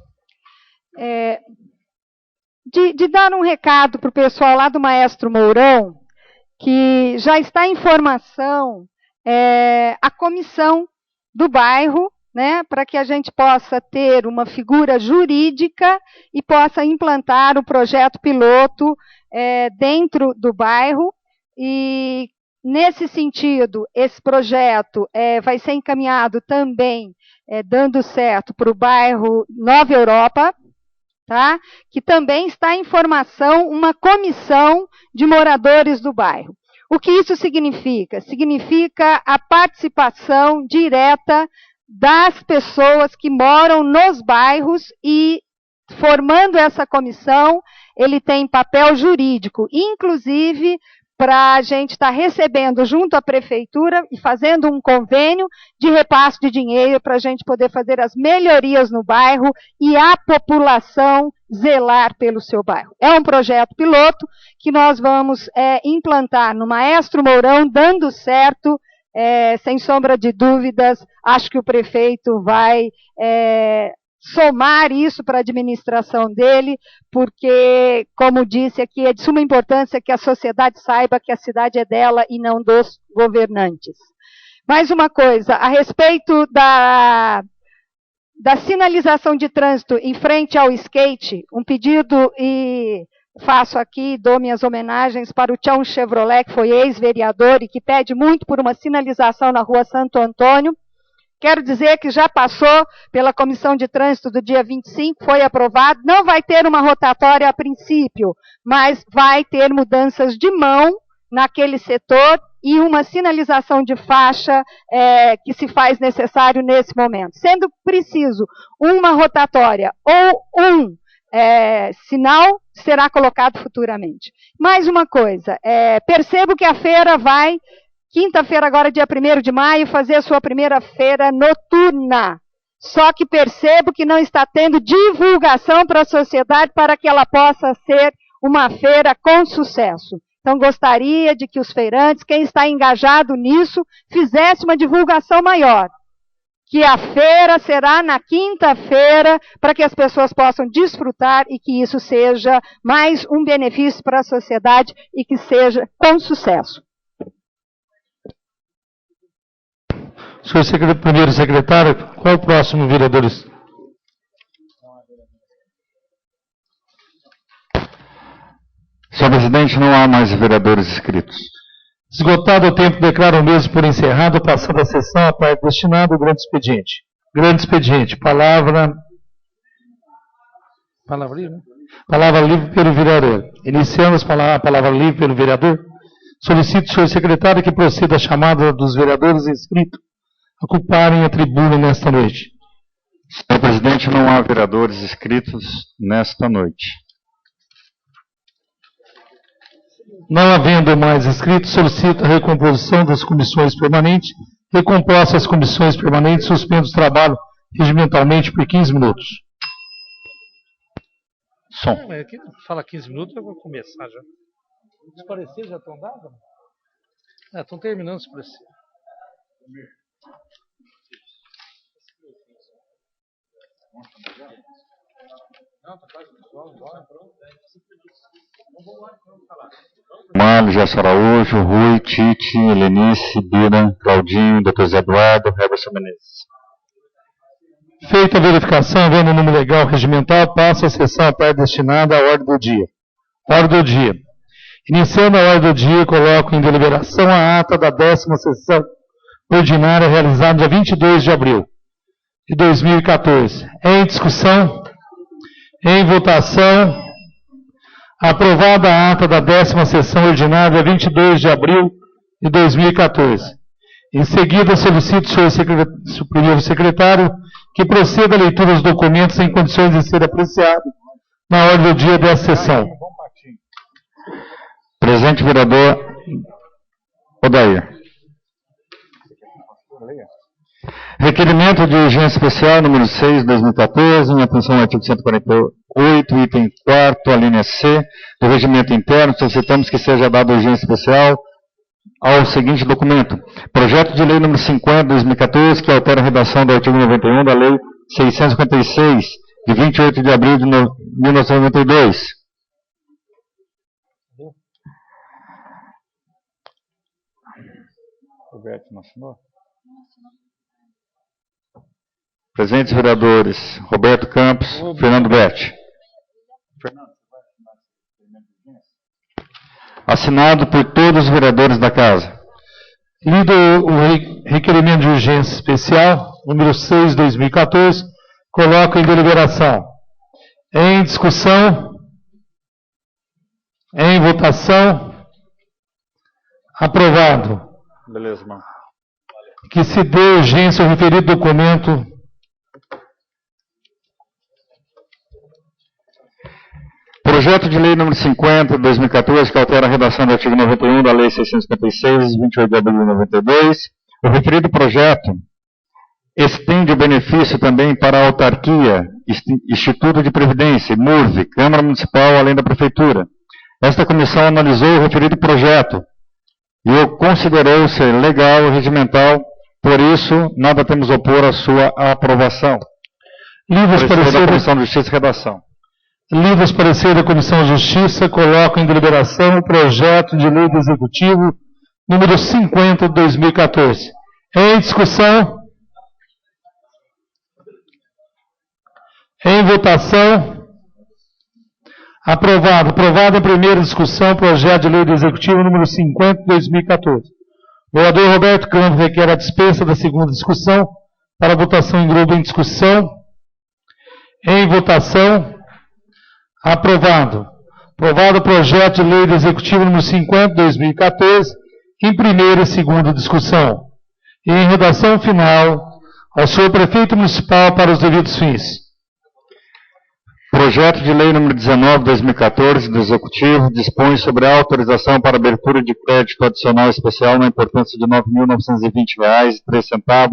De dar um recado para o pessoal lá do Maestro Mourão, que já está em formação a comissão do bairro, né, para que a gente possa ter uma figura jurídica e possa implantar o projeto piloto dentro do bairro. E, nesse sentido, esse projeto vai ser encaminhado também, dando certo, para o bairro Nova Europa, tá? Que também está em formação uma comissão de moradores do bairro. O que isso significa? Significa a participação direta das pessoas que moram nos bairros e, formando essa comissão, ele tem papel jurídico, inclusive para a gente estar recebendo junto à prefeitura e fazendo um convênio de repasse de dinheiro para a gente poder fazer as melhorias no bairro e a população zelar pelo seu bairro. É um projeto piloto que nós vamos implantar no Maestro Mourão, dando certo, sem sombra de dúvidas. Acho que o prefeito vai somar isso para a administração dele, porque, como disse aqui, é de suma importância que a sociedade saiba que a cidade é dela e não dos governantes. Mais uma coisa, a respeito da sinalização de trânsito em frente ao skate, um pedido e faço aqui, dou minhas homenagens para o Tião Chevrolet, que foi ex-vereador e que pede muito por uma sinalização na rua Santo Antônio. Quero dizer que já passou pela Comissão de Trânsito do dia 25, foi aprovado, não vai ter uma rotatória a princípio, mas vai ter mudanças de mão naquele setor e uma sinalização de faixa que se faz necessário nesse momento. Sendo preciso uma rotatória ou um sinal, será colocado futuramente. Mais uma coisa, percebo que a feira vai, quinta-feira agora, dia 1º de maio, fazer a sua primeira feira noturna. Só que percebo que não está tendo divulgação para a sociedade para que ela possa ser uma feira com sucesso. Então, gostaria de que os feirantes, quem está engajado nisso, fizesse uma divulgação maior. Que a feira será na quinta-feira, para que as pessoas possam desfrutar e que isso seja mais um benefício para a sociedade e que seja com sucesso. Senhor primeiro secretário, qual o próximo vereador? Senhor presidente, não há mais vereadores inscritos. Esgotado o tempo, declaro o mesmo por encerrado, passando a sessão à parte destinada ao grande expediente. Grande expediente, palavra livre, né? Palavra livre pelo vereador. Iniciando a palavra livre pelo vereador, solicito ao senhor secretário que proceda a chamada dos vereadores inscritos a ocuparem a tribuna nesta noite. Senhor presidente, não há vereadores inscritos nesta noite. Não havendo mais inscritos, solicito a recomposição das comissões permanentes. Recomposta as comissões permanentes, suspendo o trabalho regimentalmente por 15 minutos. Som. Aqui fala 15 minutos, eu vou começar já. Os pareceres já estão dados? Estão terminando os pareceres. Mário, Gerson Araújo, Rui, Tite, Helenice, Bira, Claudinho, Dr. Zé Eduardo, Heberson Menezes. Feita a verificação, havendo o número legal regimental, passa a sessão à parte destinada à ordem do dia. Ordem do dia. Iniciando a ordem do dia, coloco em deliberação a ata da 10ª sessão ordinária realizada dia 22 de abril de 2014. Em discussão, em votação, aprovada a ata da 10ª sessão ordinária 22 de abril de 2014. Em seguida, solicito ao senhor primeiro secretário que proceda a leitura dos documentos em condições de ser apreciado na ordem do dia desta sessão. Presente vereador Odair. Requerimento de urgência especial número 6 de 2014, em atenção ao artigo 148, item 4º, a linha C, do regimento interno, solicitamos que seja dada urgência especial ao seguinte documento. Projeto de lei número 50 de 2014, que altera a redação do artigo 91 da lei 656, de 28 de abril de 1992. Roberto não assinou? Presentes vereadores Roberto Campos, Fernando Betti. Assinado por todos os vereadores da Casa. Lido o requerimento de urgência especial, número 6 de 2014, coloco em deliberação. Em discussão, em votação, aprovado. Beleza, mano. Que se dê urgência ao referido documento. Projeto de lei número 50 de 2014, que altera a redação do artigo 91 da lei 656, 28 de abril de 92. O referido projeto estende o benefício também para a autarquia, Instituto de Previdência, MURV, Câmara Municipal, além da Prefeitura. Esta comissão analisou o referido projeto e considerou ser legal e regimental, por isso, nada temos a opor à sua aprovação. Livros parecer da Comissão de Justiça e Redação. Livros parecer da Comissão de Justiça, coloco em deliberação o projeto de lei do Executivo número 50 de 2014. Em discussão. Em votação. Aprovado. Aprovado em primeira discussão, projeto de lei do Executivo número 50 de 2014. O vereador Roberto Campos requer a dispensa da segunda discussão para votação em grupo em discussão. Em votação. Aprovado. Aprovado o projeto de lei do Executivo número 50 de 2014 em primeira e segunda discussão. E em redação final, ao senhor prefeito municipal para os devidos fins. Projeto de lei número 19 de 2014 do Executivo dispõe sobre a autorização para abertura de crédito adicional especial na importância de R$ 9.920,03,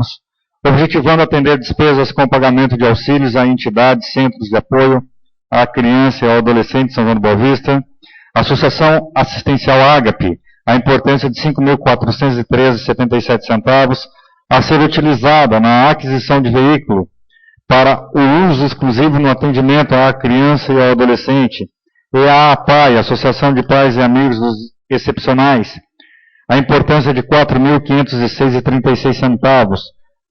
objetivando atender despesas com pagamento de auxílios a entidades, centros de apoio à criança e ao adolescente de São João do Boa Vista, Associação Assistencial Ágape, a importância de R$ 5.413,77, a ser utilizada na aquisição de veículo para o uso exclusivo no atendimento à criança e ao adolescente, e a APAI, Associação de Pais e Amigos dos Excepcionais, a importância de R$ 4.506,36,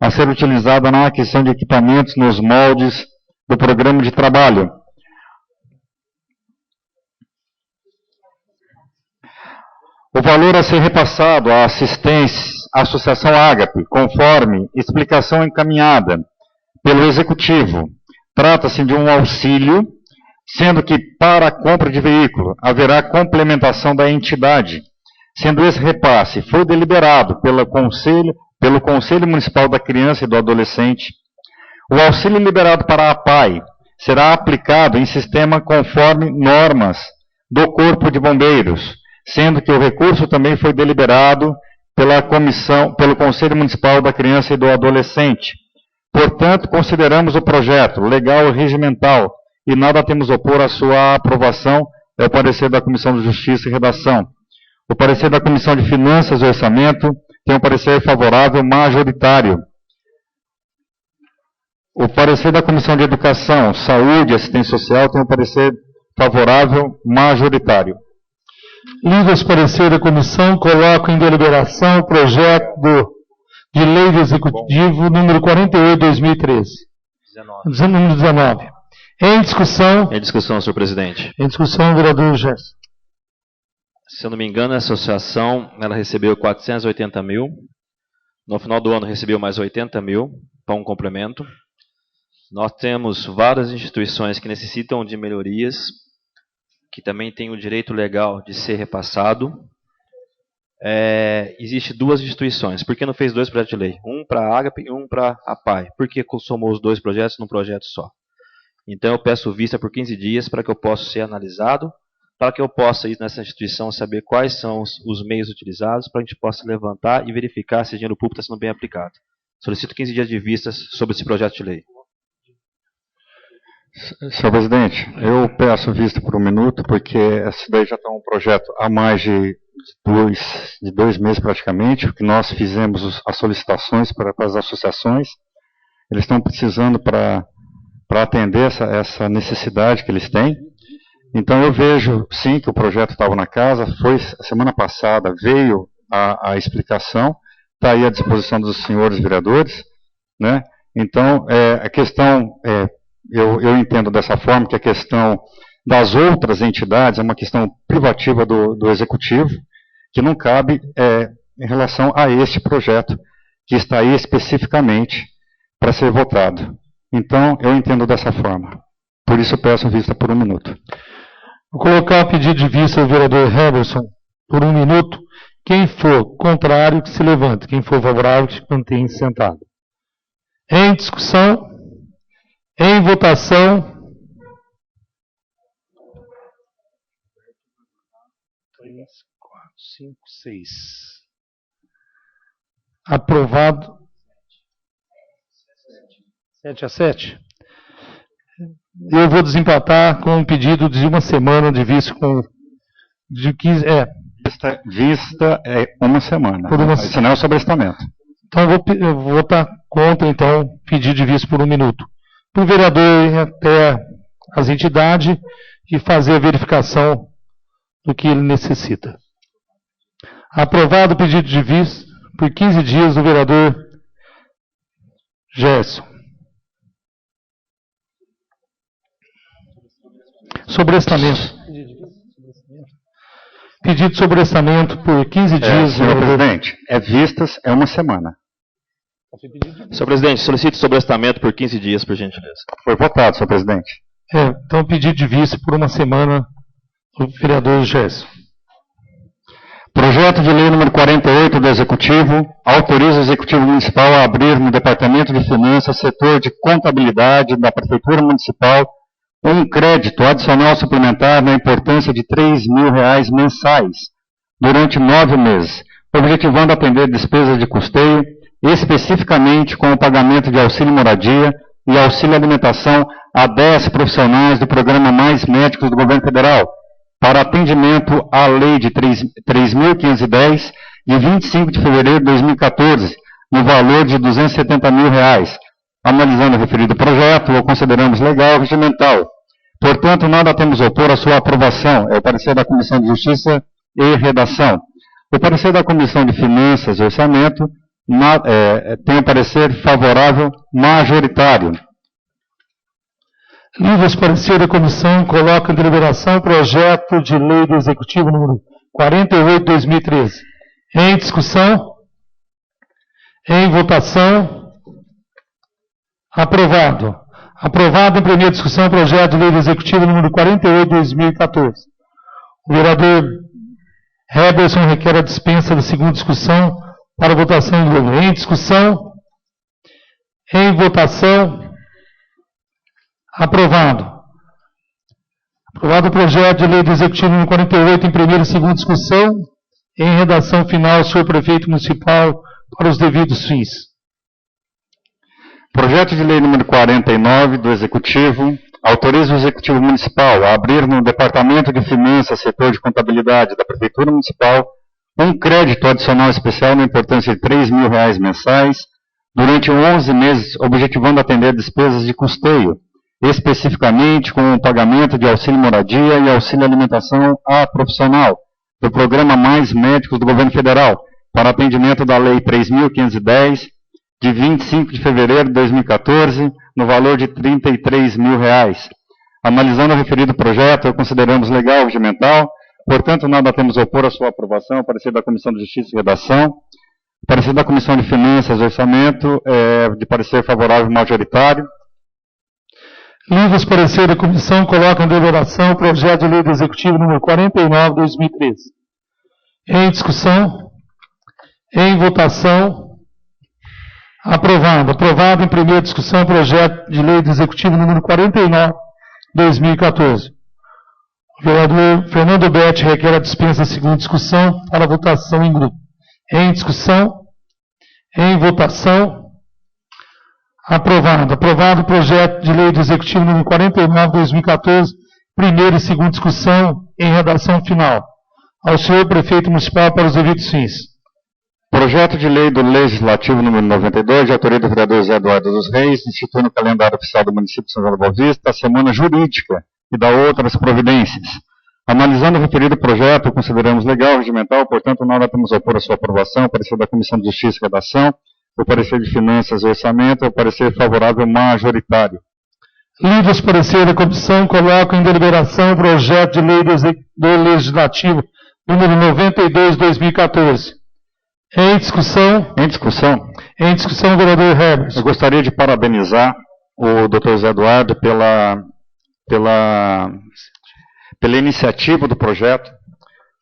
a ser utilizada na aquisição de equipamentos nos moldes do programa de trabalho. O valor a ser repassado à Associação Ágape, conforme explicação encaminhada pelo Executivo, trata-se de um auxílio, sendo que para a compra de veículo haverá complementação da entidade, sendo esse repasse foi deliberado pelo Conselho Municipal da Criança e do Adolescente. O auxílio liberado para a APAI será aplicado em sistema conforme normas do Corpo de Bombeiros, sendo que o recurso também foi deliberado pelo Conselho Municipal da Criança e do Adolescente. Portanto, consideramos o projeto legal e regimental e nada temos a opor à sua aprovação. É o parecer da Comissão de Justiça e Redação. O parecer da Comissão de Finanças e Orçamento tem um parecer favorável majoritário. O parecer da Comissão de Educação, Saúde e Assistência Social tem um parecer favorável majoritário. Lido os parecer da comissão, coloco em deliberação o projeto de lei do Executivo número 48 de 2013. Número 19. Em discussão. Em discussão, senhor presidente. Em discussão, vereador Gerson. Se eu não me engano, a associação ela recebeu 480 mil. No final do ano recebeu mais 80 mil para um complemento. Nós temos várias instituições que necessitam de melhorias, que também têm o direito legal de ser repassado. Existe duas instituições. Por que não fez dois projetos de lei? Um para a Ágape e um para a APAI. Por que somou os dois projetos num projeto só? Então eu peço vista por 15 dias para que eu possa ser analisado, para que eu possa ir nessa instituição saber quais são os meios utilizados, para a gente possa levantar e verificar se o dinheiro público está sendo bem aplicado. Solicito 15 dias de vistas sobre esse projeto de lei. Senhor presidente, eu peço vista por um minuto, porque esse daí já está um projeto há mais de dois meses praticamente, que nós fizemos as solicitações para as associações. Eles estão precisando para atender essa necessidade que eles têm. Então eu vejo, sim, que o projeto estava na casa, foi a semana passada, veio a explicação, está aí à disposição dos senhores vereadores, né? Então, a questão, eu entendo dessa forma, que a questão das outras entidades é uma questão privativa do Executivo, que não cabe em relação a este projeto, que está aí especificamente para ser votado. Então, eu entendo dessa forma. Por isso, peço vista por um minuto. Vou colocar o pedido de vista do vereador Heverson por um minuto. Quem for contrário, que se levante. Quem for favorável, que se mantenha sentado. Em discussão, em votação. 3, 4, 5, 6. Aprovado. 7-7. Eu vou desempatar com um pedido de uma semana de vista com de 15. Vista é uma semana. Por uma Isso não é o sobrestamento. Então eu vou votar contra, então, pedido de vista por um minuto. Para o vereador ir até as entidades e fazer a verificação do que ele necessita. Aprovado o pedido de vista por 15 dias do vereador Gerson. Sobrestamento. Pedido de sobrestamento por 15 dias. Senhor presidente, vistas é uma semana. Senhor presidente, solicito sobrestamento por 15 dias, por gentileza. Foi votado, senhor presidente. Então, pedido de vista por uma semana do vereador Gerson. Projeto de lei número 48 do Executivo autoriza o Executivo Municipal a abrir no Departamento de Finanças, setor de contabilidade da Prefeitura Municipal, um crédito adicional suplementar na importância de R$3.000 mensais, durante 9 meses, objetivando atender despesas de custeio, especificamente com o pagamento de auxílio moradia e auxílio alimentação a 10 profissionais do Programa Mais Médicos do Governo Federal, para atendimento à Lei de 3.510, de 25 de fevereiro de 2014, no valor de R$270.000. Analisando o referido projeto, o consideramos legal e regimental. Portanto, nada temos a opor à sua aprovação. É o parecer da Comissão de Justiça e Redação. O parecer da Comissão de Finanças e Orçamento tem o parecer favorável majoritário. Livros parecer da comissão coloca em deliberação o projeto de lei do Executivo número 48/2013. Em discussão? Em votação? Aprovado. Aprovado em primeira discussão o projeto de lei do Executivo número 48/2014. O vereador Heberson requer a dispensa da segunda discussão para votação em globo. Em discussão? Em votação? Aprovado. Aprovado o projeto de lei do Executivo número 48 em primeira e segunda discussão, em redação final, senhor prefeito municipal, para os devidos fins. Projeto de lei número 49 do Executivo autoriza o Executivo Municipal a abrir no Departamento de Finanças, setor de contabilidade da Prefeitura Municipal, um crédito adicional especial na importância de R$3.000 mensais, durante 11 meses, objetivando atender despesas de custeio, especificamente com o pagamento de auxílio moradia e auxílio alimentação a profissional, do Programa Mais Médicos do Governo Federal, para atendimento da Lei 3.510, de 25 de fevereiro de 2014, no valor de R$33.000. Analisando o referido projeto, consideramos legal e regimental, portanto, nada temos a opor à sua aprovação. Parecer da Comissão de Justiça e Redação. Parecer da Comissão de Finanças e Orçamento, de parecer favorável majoritário. Livros parecer da comissão colocam em deliberação o projeto de lei do Executivo número 49/2013. Em discussão? Em votação? Aprovado. Aprovado em primeira discussão o projeto de lei do Executivo número 49/2014. O vereador Fernando Betti requer a dispensa da segunda discussão para votação em grupo. Em discussão? Em votação? Aprovado. Aprovado o projeto de lei do Executivo número 49/2014, primeira e segunda discussão, em redação final. Ao senhor prefeito municipal para os devidos fins. Projeto de lei do Legislativo número 92, de autoria do vereador Zé Eduardo dos Reis, instituindo no calendário oficial do município de São João da Boa Vista a semana jurídica e da outras providências. Analisando o referido projeto, consideramos legal e regimental, portanto, nada temos a opor à sua aprovação. O parecer da Comissão de Justiça e Redação, o parecer de Finanças e Orçamento, o parecer favorável majoritário. Livros parecer da comissão colocam em deliberação o projeto de lei do Legislativo número 92/2014. Em discussão? Em discussão. Em discussão, vereador Herbert. Eu gostaria de parabenizar o Dr. Zé Eduardo pela iniciativa do projeto,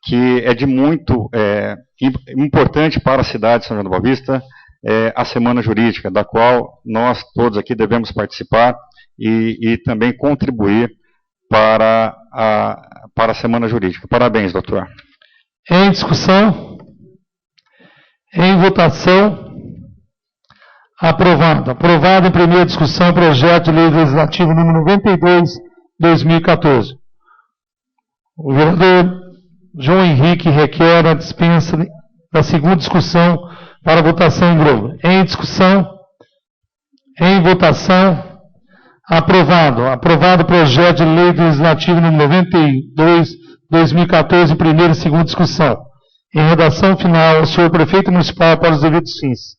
que é de muito importante para a cidade de São João da Boa Vista, a Semana Jurídica, da qual nós todos aqui devemos participar e também contribuir para a Semana Jurídica. Parabéns, doutor. Em discussão? Em votação? Aprovado. Aprovado em primeira discussão o projeto de lei legislativo número 92/2014. O vereador João Henrique requer a dispensa da segunda discussão para votação em globo. Em discussão? Em votação? Aprovado. Aprovado o projeto de lei legislativo número 92/2014 em primeira e segunda discussão. Em redação final, o senhor prefeito municipal para os devidos fins.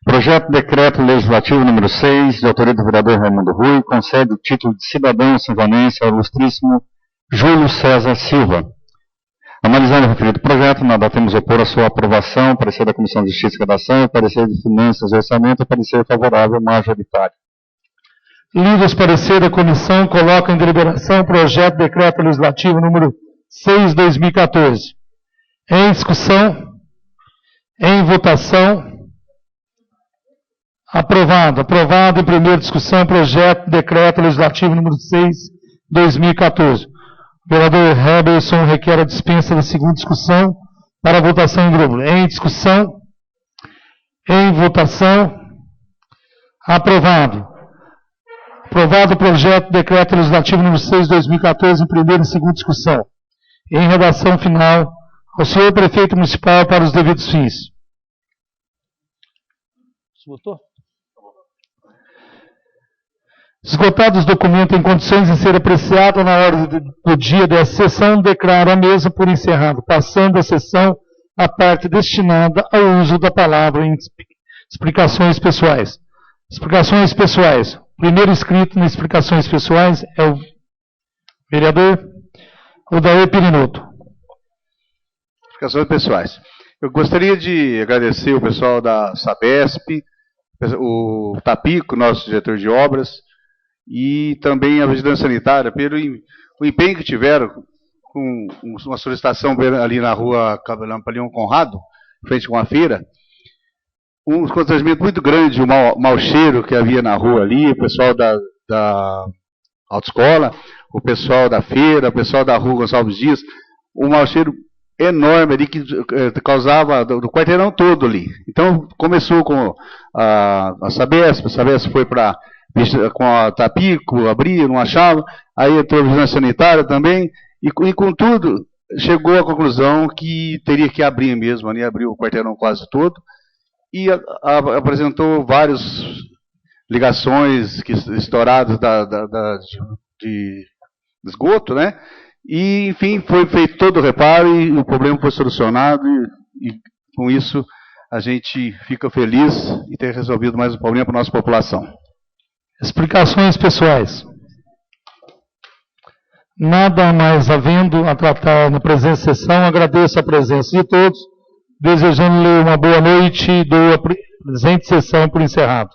Projeto de decreto legislativo número 6, de autoria do vereador Raimundo Rui, concede o título de cidadão sanjonense ao ilustríssimo Júlio César Silva. Analisando o referido projeto, nada temos a opor a sua aprovação, parecer da Comissão de Justiça e Redação, parecer de Finanças e Orçamento, parecer favorável majoritário. Lidos parecer da comissão, coloca em deliberação o projeto de decreto legislativo número 6/2014. Em discussão, em votação, aprovado. Aprovado em primeira discussão, projeto de decreto legislativo número 6/2014. O vereador Heberson requer a dispensa da segunda discussão para a votação em grupo. Em discussão, em votação, aprovado. Aprovado o projeto de decreto legislativo número 6/2014 em primeira e segunda discussão. Em redação final, ao senhor prefeito municipal para os devidos fins. Votou? Esgotados os documentos em condições de ser apreciado na hora do dia dessa sessão, declaro a mesa por encerrado, passando a sessão à parte destinada ao uso da palavra em explicações pessoais. Explicações pessoais. O primeiro inscrito nas explicações pessoais é o vereador Odair Perinotto. Explicações pessoais. Eu gostaria de agradecer o pessoal da Sabesp, o Tapico, nosso diretor de obras, e também a Vigilância Sanitária, pelo o empenho que tiveram com uma solicitação ali na rua Capelão Conrado, frente com a feira, um constrangimento muito grande, o mau cheiro que havia na rua ali, o pessoal da autoescola, o pessoal da feira, o pessoal da rua Gonçalves Dias, um mau cheiro enorme ali que causava do quarteirão todo ali. Então começou com a Sabesp foi para com a Tapico, abria, não achava, aí entrou a Vigilância Sanitária também, e com tudo chegou à conclusão que teria que abrir mesmo, ali abriu o quarteirão quase todo, e apresentou várias ligações estouradas de esgoto, né? E, enfim, foi feito todo o reparo e o problema foi solucionado e com isso a gente fica feliz em ter resolvido mais um problema para a nossa população. Explicações pessoais. Nada mais havendo a tratar na presente sessão, agradeço a presença de todos, desejando-lhe uma boa noite e dou a presente sessão por encerrado.